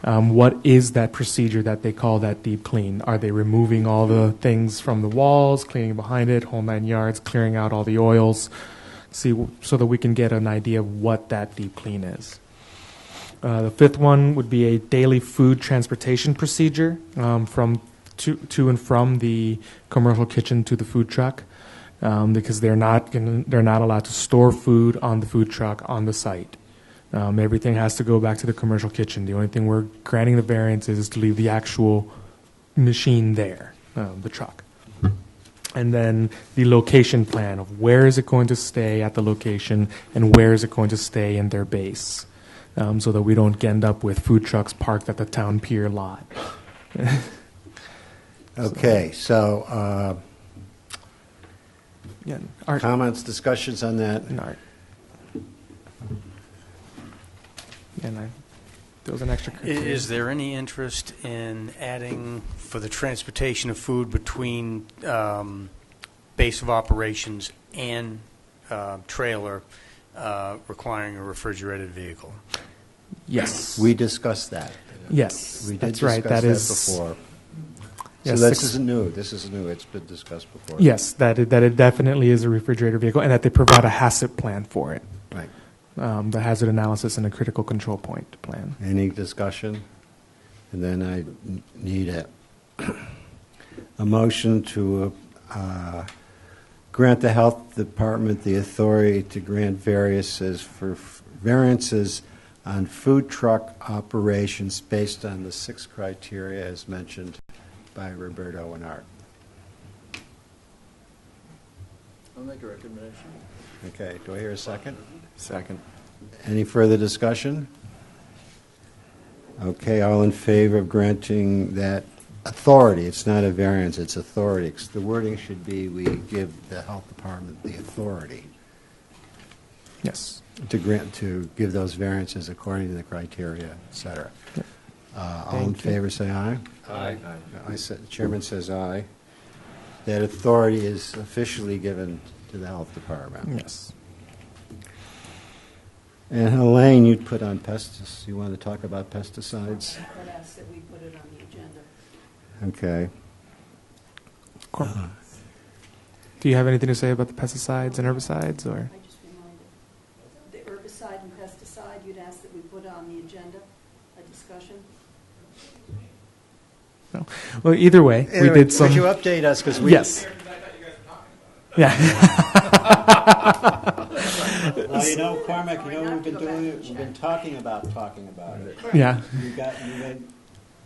what is that procedure that they call that deep clean? Are they removing all the things from the walls, cleaning behind it, whole 9 yards, clearing out all the oils, so that we can get an idea of what that deep clean is. The fifth one would be a daily food transportation procedure from to and from the commercial kitchen to the food truck, because they're not allowed to store food on the food truck on the site. Everything has to go back to the commercial kitchen. The only thing we're granting the variance is to leave the actual machine there, the truck. And then the location plan of where is it going to stay at the location and where is it going to stay in their base, so that we don't end up with food trucks parked at the town pier lot. Okay, so Yeah, Art. comments, discussions on that? And Art. And there was an extra. Is there any interest in adding for the transportation of food between base of operations and trailer requiring a refrigerated vehicle? Yes. We discussed that. Yes, We did that's right. discuss That is before. Yes, So this isn't new. This is new. It's been discussed before. Yes, that it definitely is a refrigerator vehicle, and that they provide a HACCP plan for it. Right. The hazard analysis and a critical control point plan. Any discussion? And then I need a motion to grant the health department the authority to grant variances on food truck operations based on the 6 criteria as mentioned by Roberto and Art. I'll make a recommendation. Okay, do I hear a second? Second. Any further discussion? Okay, all in favor of granting that authority? It's not a variance, it's authority. 'Cause the wording should be, we give the health department the authority Yes. to give those variances according to the criteria, et cetera. All in Thank you. favor, say aye. Aye. The chairman says aye. That authority is officially given to the health department. Yes. And Elaine, you'd put on pesticides. You want to talk about pesticides? I would ask that we put it on the agenda. Okay. Do you have anything to say about the pesticides and herbicides, or? I just reminded, the herbicide and pesticide, you'd ask that we put on the agenda, a discussion? No. Well, either way, we Anyway, did some. Would you update us? Because we. Yes. Yeah. Well, you know, Cormac, you know, we've been doing it. We've been talking about it. Yeah. You've made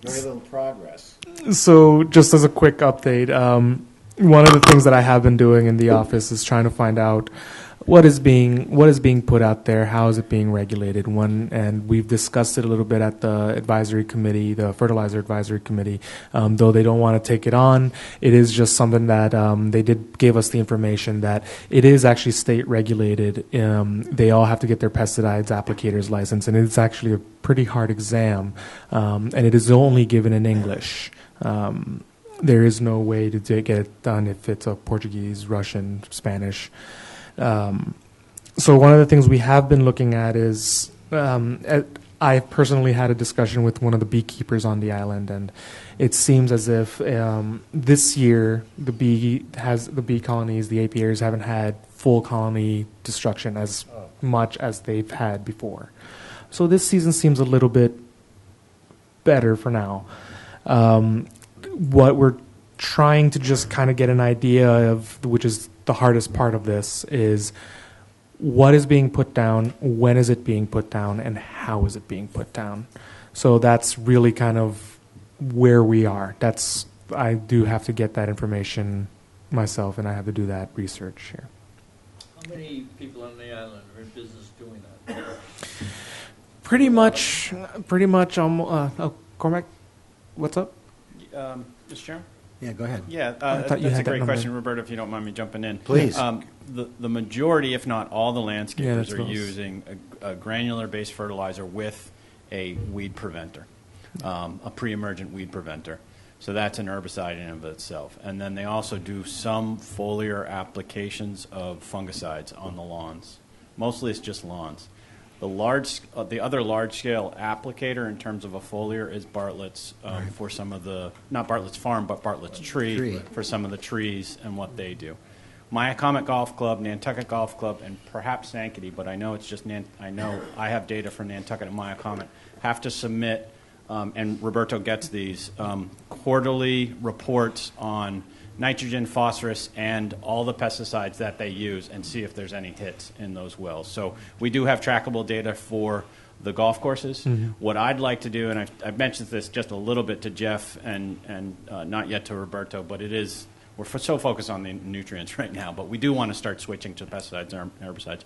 very little progress. So, just as a quick update, one of the things that I have been doing in the office is trying to find out what is being put out there, how is it being regulated. And we've discussed it a little bit at the advisory committee, the fertilizer advisory committee. Though they don't want to take it on, it is just something that they did give us the information that it is actually state regulated. They all have to get their pesticides applicators license, and it's actually a pretty hard exam, and it is only given in English. There is no way to get it done if it's a Portuguese, Russian, Spanish. So one of the things we have been looking at is I personally had a discussion with one of the beekeepers on the island, and it seems as if this year the bee colonies, the apiaries, haven't had full colony destruction as much as they've had before. So this season seems a little bit better for now. What we're trying to just kind of get an idea of, which is the hardest part of this, is what is being put down, when is it being put down, and how is it being put down. So that's really kind of where we are. I do have to get that information myself, and I have to do that research here. How many people on the island are in business doing that? Pretty much. Cormac, what's up? Mr. Chairman? Yeah, go ahead. Yeah, I thought you that's had a that great number. question, Roberto, if you don't mind me jumping in. Please. The majority, if not all the landscapers that's are close. using a granular-based fertilizer with a weed preventer, a pre-emergent weed preventer. So that's an herbicide in and of itself. And then they also do some foliar applications of fungicides on the lawns. Mostly it's just lawns. The other large-scale applicator in terms of a foliar is Bartlett's for some of the, not Bartlett's Farm, but Bartlett's Tree for some of the trees and what they do. Myacomet Golf Club, Nantucket Golf Club, and perhaps Sankaty, but I know it's just I know I have data for Nantucket and Myacomet, have to submit, and Roberto gets these, quarterly reports on nitrogen, phosphorus, and all the pesticides that they use, and see if there's any hits in those wells. So we do have trackable data for the golf courses. What I'd like to do, and I've mentioned this just a little bit to Jeff and not yet to Roberto, but we're so focused on the nutrients right now, but we do want to start switching to pesticides and herbicides.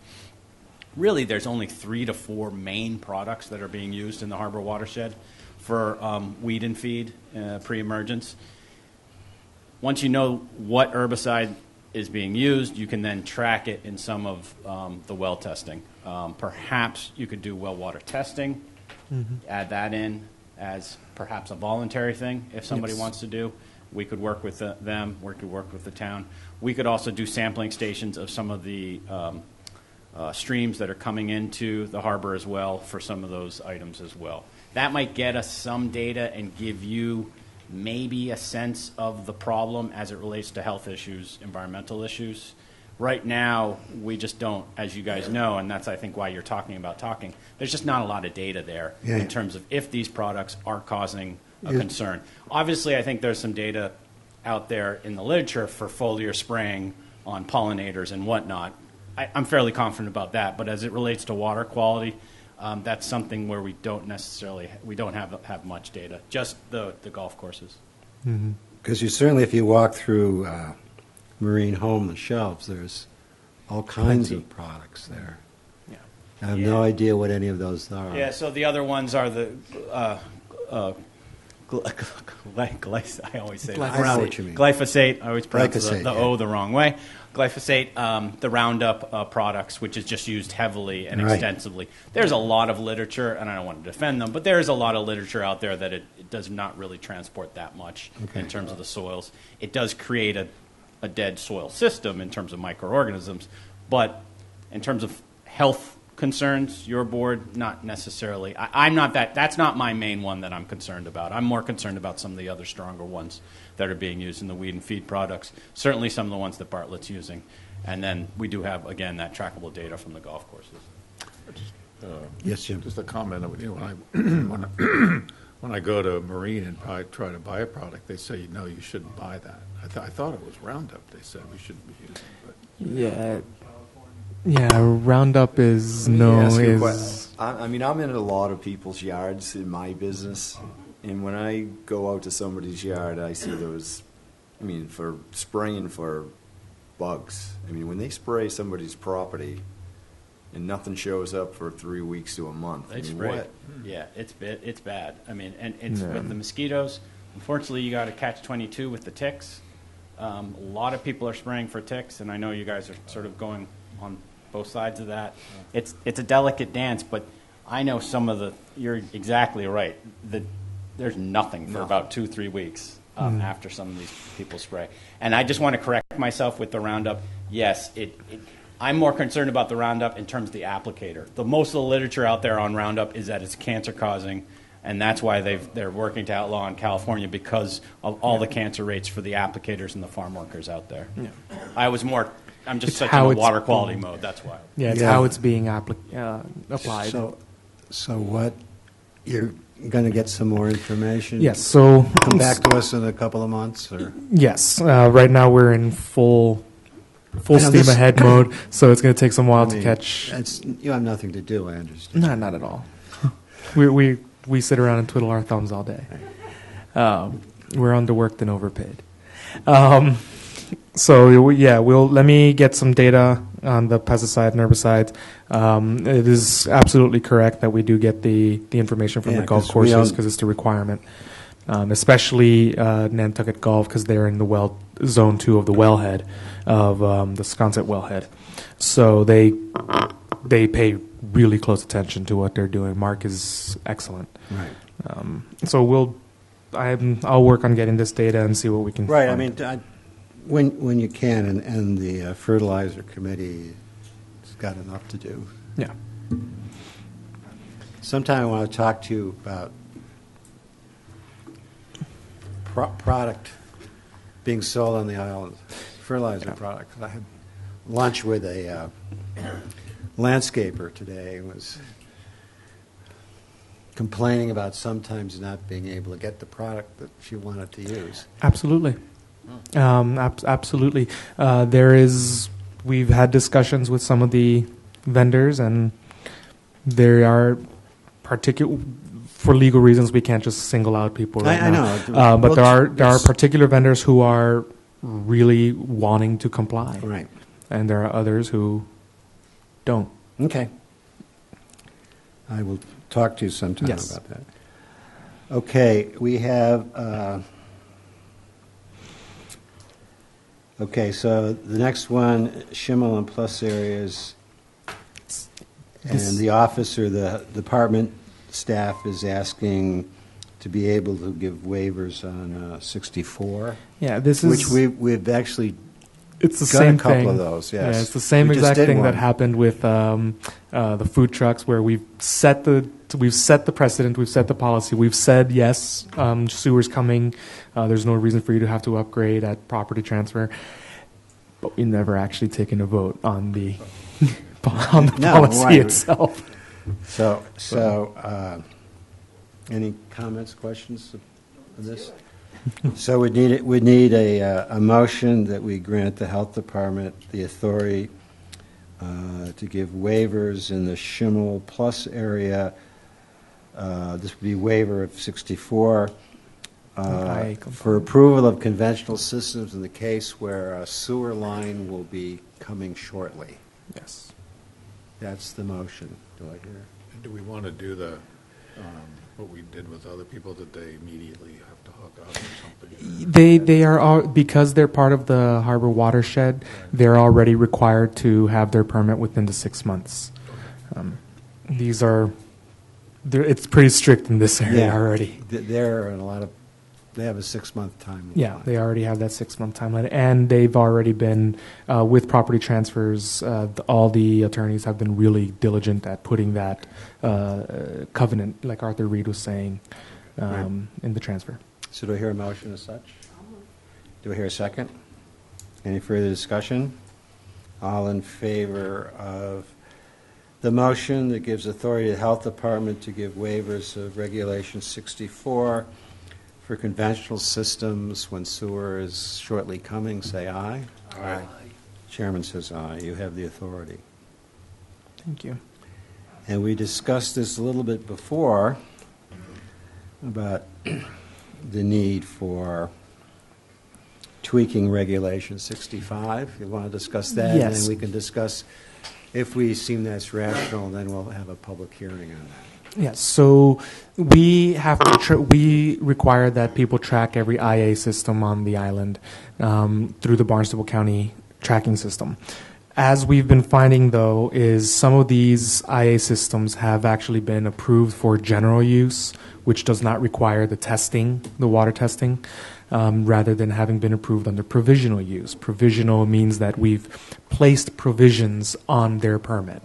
Really, there's only 3 to 4 main products that are being used in the harbor watershed for weed and feed pre-emergence. Once you know what herbicide is being used, you can then track it in some of the well testing. Perhaps you could do well water testing, add that in as perhaps a voluntary thing if somebody wants to do. We could work with them, we could work with the town. We could also do sampling stations of some of the streams that are coming into the harbor as well for some of those items as well. That might get us some data and give you maybe a sense of the problem as it relates to health issues, environmental issues. Right now, we just don't, as you guys know, and that's, I think, why you're talking. There's just not a lot of data there in terms of if these products are causing a concern. Obviously, I think there's some data out there in the literature for foliar spraying on pollinators and whatnot. I'm fairly confident about that, but as it relates to water quality, that's something where we don't have much data, just the golf courses. Because you certainly, if you walk through Marine Home, the shelves, there's all kinds of products there. Yeah. I have no idea what any of those are. Yeah, so the other ones are the I always say I know what you mean. glyphosate. I always pronounce Glyphosate, the O the wrong way. Glyphosate, the Roundup products, which is just used heavily and extensively. There's a lot of literature, and I don't want to defend them, but there is a lot of literature out there that it does not really transport that much in terms of the soils. It does create a dead soil system in terms of microorganisms, but in terms of health concerns, your board, not necessarily. I'm not that. That's not my main one that I'm concerned about. I'm more concerned about some of the other stronger ones that are being used in the weed and feed products. Certainly some of the ones that Bartlett's using. And then we do have, again, that trackable data from the golf courses. Yes, Jim. Just a comment. When I go to Marine and try to buy a product, they say, no, you shouldn't buy that. I thought it was Roundup they said we shouldn't be using. But Yeah, Roundup is I mean, I'm in a lot of people's yards in my business, and when I go out to somebody's yard, I see those, for spraying for bugs. When they spray somebody's property and nothing shows up for 3 weeks to a month. They spray. Yeah, it's bad. And it's with the mosquitoes. Unfortunately, you got to catch-22 with the ticks. A lot of people are spraying for ticks, and I know you guys are sort of going on both sides of that. It's a delicate dance, but I know some of you're exactly right. There's nothing for about 2-3 weeks after some of these people spray. And I just want to correct myself with the Roundup. Yes, I'm more concerned about the Roundup in terms of the applicator. Most of the literature out there on Roundup is that it's cancer-causing, and that's why they're working to outlaw in California because of all the cancer rates for the applicators and the farm workers out there. Yeah. I'm just such in a water quality mode, that's why. Yeah, it's how it's being applied. So what, you're going to get some more information? Yes, so come back to us in a couple of months? Or? Yes, right now we're in full steam ahead mode, so it's going to take some while to catch. You have nothing to do, I understand. No, not at all. We sit around and twiddle our thumbs all day. We're underworked and overpaid. Let me get some data on the pesticide and herbicides. It is absolutely correct that we do get the information from the golf courses because it's the requirement, especially Nantucket Golf because they're in the zone 2 of the wellhead of the Sconset wellhead. So they pay really close attention to what they're doing. Mark is excellent. Right. I'll work on getting this data and see what we can find. When you can, and the fertilizer committee has got enough to do. Yeah. Sometime I want to talk to you about product being sold on the island fertilizer products. I had lunch with a landscaper today and was complaining about sometimes not being able to get the product that she wanted to use. Absolutely. Absolutely. We've had discussions with some of the vendors, and there are for legal reasons, we can't just single out people right I now. know. But Well, there are particular vendors who are really wanting to comply. Right. And there are others who don't. Okay. I will talk to you sometime Yes. about that. Okay, we have... Okay, so the next one, Schimmel and plus areas, and the office or the department staff is asking to be able to give waivers on 64. Yeah, this is... Which we've actually It's the done same a couple thing. of those, yes. Yeah, it's the same We just exact did thing that one. happened with the food trucks, where we've set the precedent, we've set the policy, we've said yes, sewer's coming. There's no reason for you to have to upgrade at property transfer, but we never actually taken a vote on the policy right. itself. So, any comments, questions on this? So we'd need a motion that we grant the health department the authority to give waivers in the Schimmel Plus area. This would be waiver of 64 for approval of conventional systems in the case where a sewer line will be coming shortly. Yes. That's the motion. Do I hear? And do we want to do what we did with other people, that they immediately have to hook up or something? They are all, because they're part of the harbor watershed, they're already required to have their permit within the 6 months. It's pretty strict in this area already. They're in a lot of. They have a 6-month timeline. Yeah, they already have that 6-month timeline, and they've already been with property transfers. All the attorneys have been really diligent at putting that covenant, like Arthur Reed was saying, in the transfer. So do I hear a motion as such? Do I hear a second? Any further discussion? All in favor of the motion that gives authority to the health department to give waivers of Regulation 64 for conventional systems when sewer is shortly coming, say aye. Aye. Chairman says aye. You have the authority. Thank you. And we discussed this a little bit before about the need for tweaking Regulation 65. You want to discuss that? Yes. And then we can discuss, if we seem that's rational, then we'll have a public hearing on that. Yes, so we have to we require that people track every IA system on the island through the Barnstable County tracking system. As we've been finding, though, is some of these IA systems have actually been approved for general use, which does not require the water testing, rather than having been approved under provisional use. Provisional means that we've placed provisions on their permit.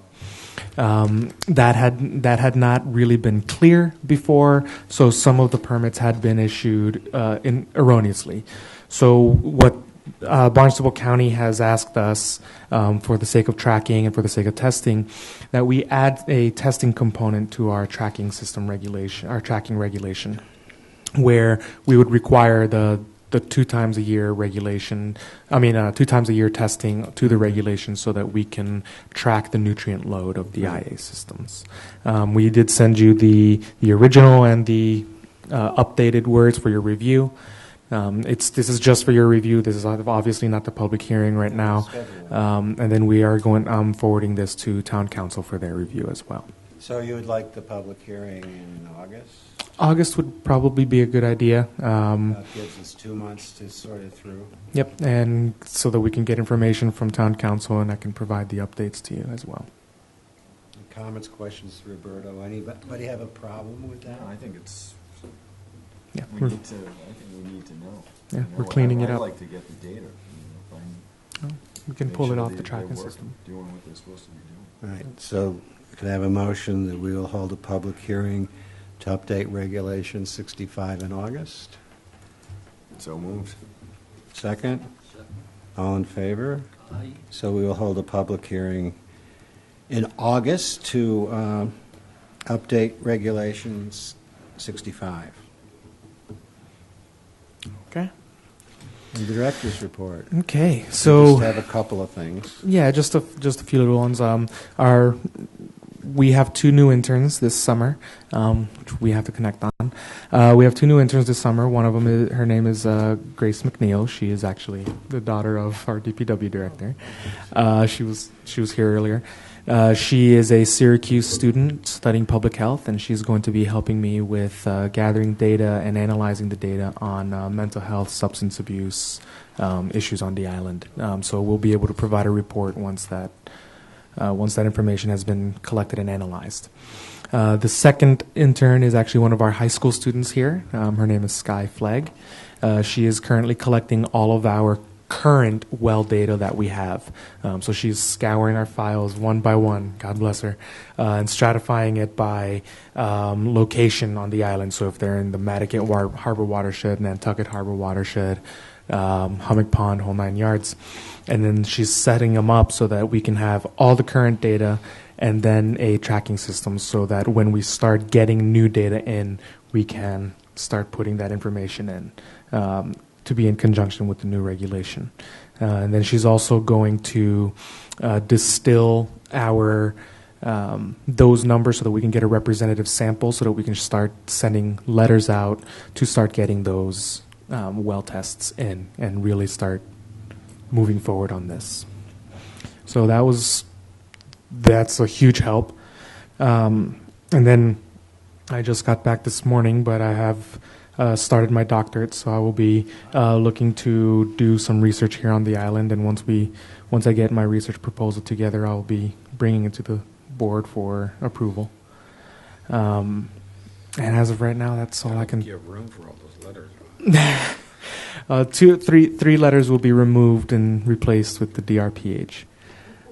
That had not really been clear before, so some of the permits had been issued erroneously. So what Barnstable County has asked us, for the sake of tracking and for the sake of testing, that we add a testing component to our tracking system regulation, our tracking regulation, where we would require the 2 times a year regulation, 2 times a year testing to the regulation so that we can track the nutrient load of the IA systems. We did send you the original and the updated words for your review. This is just for your review. This is obviously not the public hearing right now. And then we are forwarding this to Town Council for their review as well. So you would like the public hearing in August? August would probably be a good idea. That gives us 2 months to sort it through. Yep, and so that we can get information from Town Council and I can provide the updates to you as well. Comments, questions, Roberto? Anybody have a problem with that? I think it's. Yeah, I think we need to know. Yeah, we're cleaning it up. I'd like to get the data. We can pull it off the tracking system. Doing what they're supposed to be doing. All right, so can I have a motion that we will hold a public hearing to update Regulation 65 in August? So moved. Second? All in favor? Aye. So we will hold a public hearing in August to update Regulations 65. Okay. And the director's report. Okay. We So just have a couple of things. yeah, just a few little ones. We have 2 new interns this summer, which we have to connect on. We have 2 new interns this summer. One of them, her name is Grace McNeil. She is actually the daughter of our DPW director. She was here earlier. She is a Syracuse student studying public health, and she's going to be helping me with gathering data and analyzing the data on mental health, substance abuse issues on the island. So we'll be able to provide a report once that information has been collected and analyzed. The second intern is actually one of our high school students here. Her name is Sky Flegg. She is currently collecting all of our current well data that we have. So she's scouring our files one by one, God bless her, and stratifying it by location on the island. So if they're in the Nantucket Harbor watershed, Nantucket Harbor watershed, Hummock Pond, whole 9 yards. And then she's setting them up so that we can have all the current data and then a tracking system so that when we start getting new data in, we can start putting that information in to be in conjunction with the new regulation. And then she's also going to distill our those numbers so that we can get a representative sample so that we can start sending letters out to start getting those well tests in and really start moving forward on this. So that's a huge help. And then I just got back this morning, but I have started my doctorate, so I will be looking to do some research here on the island. And once I get my research proposal together, I'll be bringing it to the board for approval. And as of right now, that's all I can. You have room for all those letters. 3 letters will be removed and replaced with the DRPH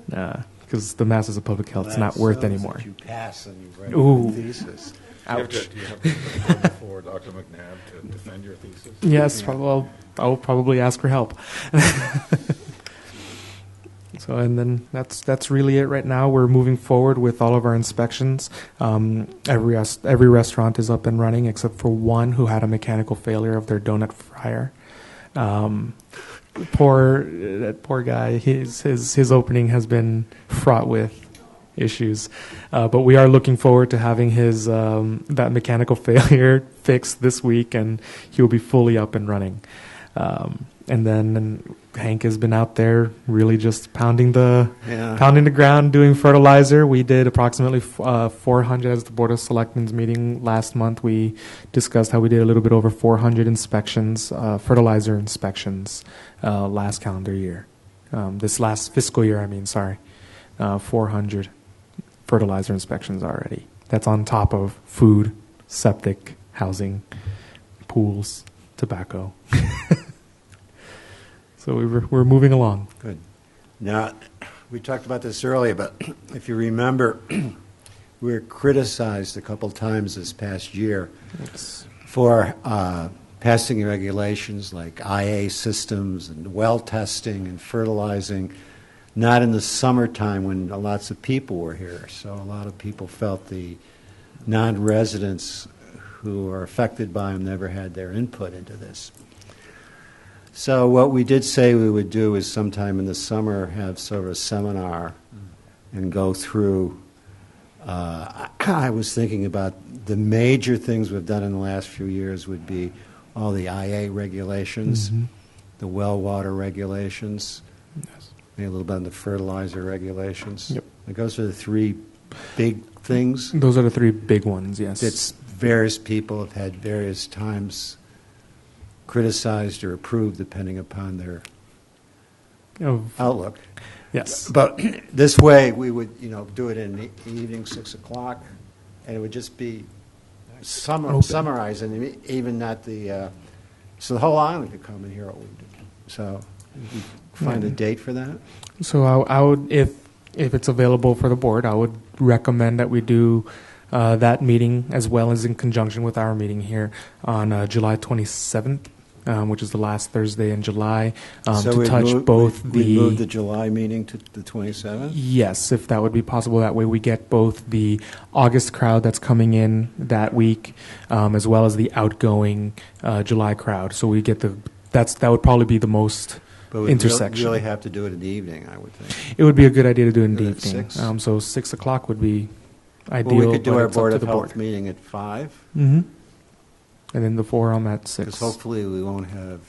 because the Masters of Public Health is not worth anymore. You pass and you write Ooh. a thesis. Ouch. Do you have to come before Dr. McNabb to defend your thesis? Yes, I will probably ask for help. So, and then that's really it right now. We're moving forward with all of our inspections. Every restaurant is up and running except for one who had a mechanical failure of their donut fryer. That poor guy. His opening has been fraught with issues, but we are looking forward to having his that mechanical failure fixed this week, and he will be fully up and running. And then Hank has been out there really just pounding the ground, doing fertilizer. We did approximately 400 as the Board of Selectmen's meeting last month. We discussed how we did a little bit over 400 inspections, fertilizer inspections, last calendar year. This last fiscal year, 400 fertilizer inspections already. That's on top of food, septic, housing, pools, tobacco. So we're moving along. Good. Now, we talked about this earlier, but if you remember, we were criticized a couple times this past year for passing regulations like IA systems and well testing and fertilizing, not in the summertime when lots of people were here. So a lot of people felt the non-residents who are affected by them never had their input into this. So what we did say we would do is sometime in the summer have sort of a seminar and go through. I was thinking about the major things we've done in the last few years would be all the IA regulations, the well water regulations, maybe a little bit on the fertilizer regulations. Yep. Like those are the 3 big things. Those are the 3 big ones, yes. It's various people have had various times criticized or approved depending upon their outlook. Yes. But this way we would, do it in the evening, 6 o'clock, and it would just be summarizing, even not the, so the whole island could come and hear what we do. So you find a date for that? So I would, if it's available for the board, I would recommend that we do that meeting as well as in conjunction with our meeting here on July 27th. which is the last Thursday in July, So to we'd touch move- both we'd the... move the July meeting to the 27th? Yes, if that would be possible. That way we get both the August crowd that's coming in that week, as well as the outgoing July crowd. So we get that would probably be the most But we'd intersection. really have to do it in the evening, I would think. It would be a good idea to do it in the Do it at evening. 6? So 6 o'clock would be ideal. Well, we could do but our it's up Board to of the Health meeting at 5, Mm-hmm. And then the forum at 6. because hopefully we won't have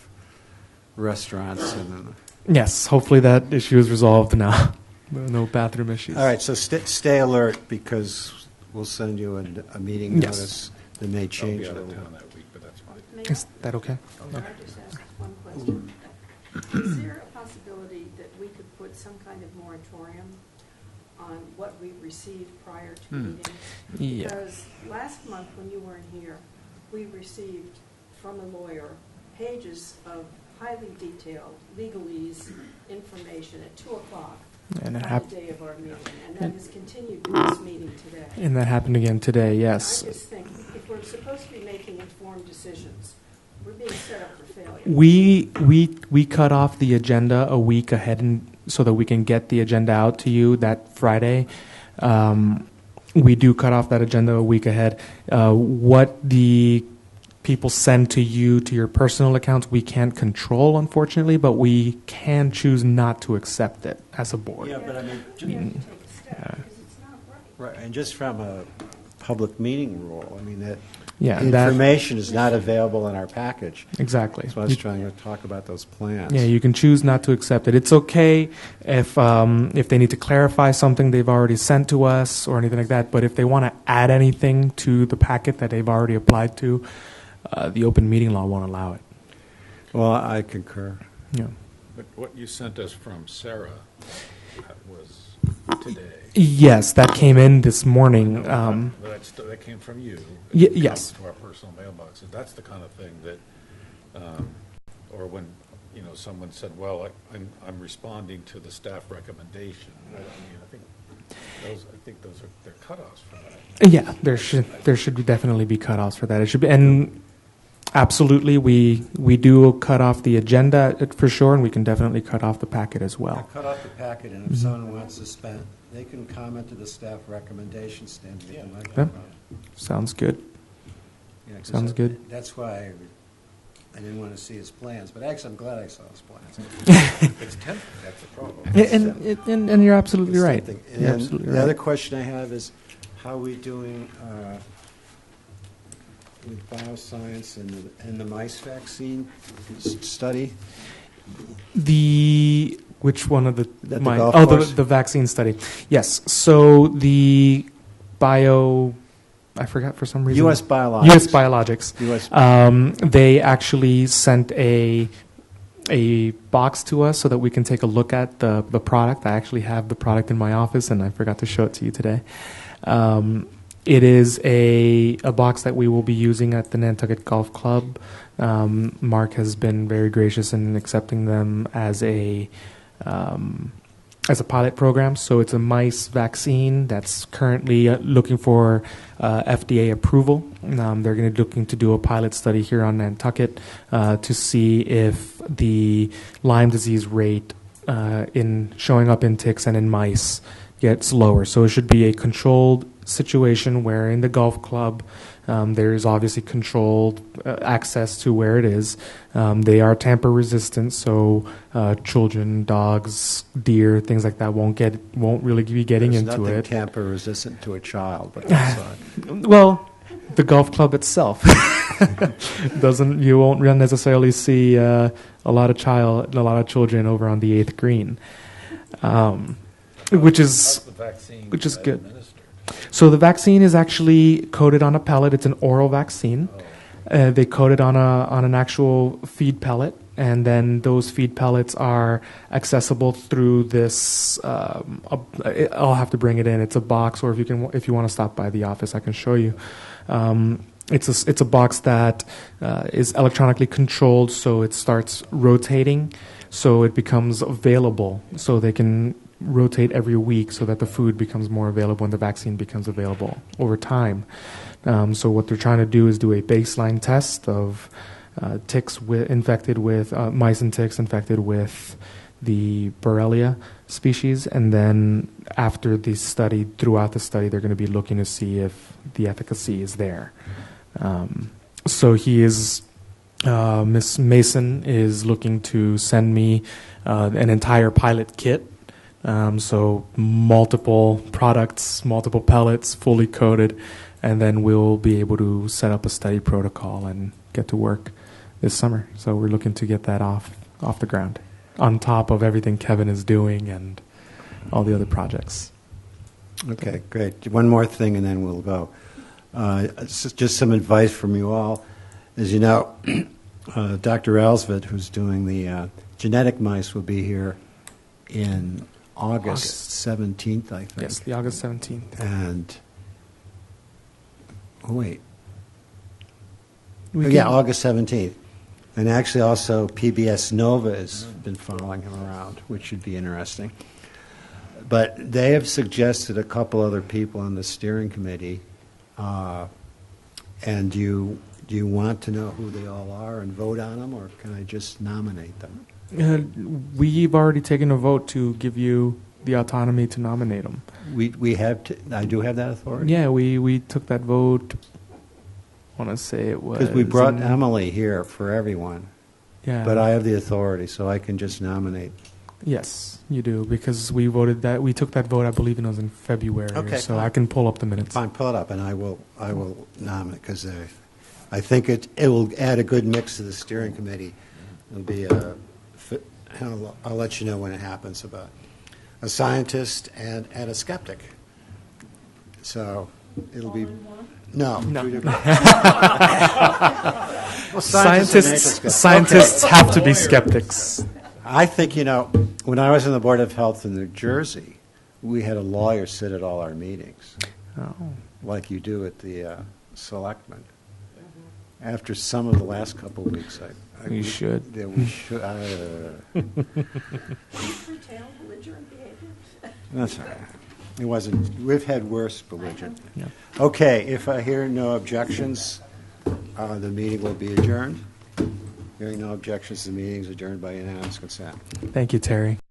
restaurants and... Yes, hopefully that issue is resolved now. No bathroom issues. All right, so stay alert, because we'll send you a meeting Yes. notice that may I'll change be a out of little. town that week, but that's fine. May Is that okay? May I just ask one question? Is there a possibility that we could put some kind of moratorium on what we received prior to meetings? Yeah. Because last month, when you weren't here, we received from a lawyer pages of highly detailed legalese information at 2 o'clock And it on hap- the day of our meeting, and that has continued with this meeting today. And that happened again today, yes. I just think, if we're supposed to be making informed decisions, we're being set up for failure. We cut off the agenda a week ahead so that we can get the agenda out to you that Friday. We do cut off that agenda a week ahead. What the people send to you, to your personal accounts, we can't control, unfortunately, but we can choose not to accept it as a board. Yeah, but I mean, We have to take a step, because it's not right. right, and just from a public meeting rule, I mean, that Yeah, that- information is not available in our package. Exactly. So I was trying to talk about those plans. Yeah, you can choose not to accept it. It's okay if they need to clarify something they've already sent to us or anything like that. But if they want to add anything to the packet that they've already applied to, the open meeting law won't allow it. Well, I concur. Yeah. But what you sent us from Sarah was today. Yes, that came in this morning. That came from you. Yes. To our personal mailboxes. That's the kind of thing that, or when, someone said, well, I'm responding to the staff recommendation. I think those are, they're cutoffs for that. Yeah, there should be definitely be cutoffs for that. It should be, and absolutely, we do cut off the agenda for sure, and we can definitely cut off the packet as I'll well. cut off the packet, and if someone wants to spend, they can comment to the staff recommendation stand. Yeah. Sounds good. Yeah, 'cause Sounds good. That's why I didn't want to see his plans, but actually I'm glad I saw his plans. It's tempting, that's the problem. And you're absolutely It's right. tempting. You're And absolutely the right. other question I have is, how are we doing with bioscience and the mice vaccine study? Which one of the the mine? golf Oh, course? the vaccine study. Yes. So the I forgot for some reason. U.S. Biologics. U.S. Biologics. US They actually sent a box to us so that we can take a look at the product. I actually have the product in my office, and I forgot to show it to you today. It is a box that we will be using at the Nantucket Golf Club. Mark has been very gracious in accepting them as a pilot program. So it's a mice vaccine that's currently looking for FDA approval. They're going to be looking to do a pilot study here on Nantucket to see if the Lyme disease rate in showing up in ticks and in mice gets lower. So it should be a controlled situation where in the golf club there is obviously controlled access to where it is. They are tamper resistant, so children, dogs, deer, things like that won't really be getting There's into nothing it. tamper resistant to a child, but that's Well, the golf club itself you won't necessarily see a lot of children over on the 8th green, which is good. So the vaccine is actually coated on a pellet. It's an oral vaccine. They coat it on an actual feed pellet, and then those feed pellets are accessible through this. I'll have to bring it in. It's a box, or if you want to stop by the office, I can show you. It's a box that is electronically controlled, so it starts rotating, so it becomes available, so they can rotate every week so that the food becomes more available and the vaccine becomes available over time. So what they're trying to do is do a baseline test of ticks infected with mice and ticks infected with the Borrelia species, and then after the study, throughout the study, they're going to be looking to see if the efficacy is there. So he is, Miss Mason is looking to send me an entire pilot kit. So multiple products, multiple pellets, fully coated, and then we'll be able to set up a study protocol and get to work this summer. So we're looking to get that off the ground, on top of everything Kevin is doing and all the other projects. Okay, great. One more thing, and then we'll go. Just some advice from you all. As you know, Dr. Elsvit, who's doing the genetic mice, will be here in August 17th, I think. Yes, the August 17th. And, oh, wait. August 17th. And actually also PBS Nova has been following him around, which should be interesting. But they have suggested a couple other people on the steering committee. And do you want to know who they all are and vote on them, or can I just nominate them? We've already taken a vote to give you the autonomy to nominate them. We have. I do have that authority. Yeah, we took that vote. I want to say it was because we brought Emily here for everyone. Yeah, but I have the authority, so I can just nominate. Yes, you do, because we voted that. We took that vote, I believe it was in February. Okay, so fine. I can pull up the minutes. Fine, pull it up, and I will nominate, because I think it will add a good mix to the steering committee. It'll be I'll let you know when it happens, about a scientist and a skeptic. So it'll be No. two different. Well, scientists have to be skeptics. I think, when I was on the Board of Health in New Jersey, we had a lawyer sit at all our meetings, like you do at the Selectmen. After some of the last couple of weeks, we should. Yeah, we should. Curtail belligerent behavior. That's all right. It wasn't. We've had worse belligerent. Yeah. Okay. If I hear no objections, the meeting will be adjourned. Hearing no objections, the meeting is adjourned by unanimous consent. Thank you, Terry.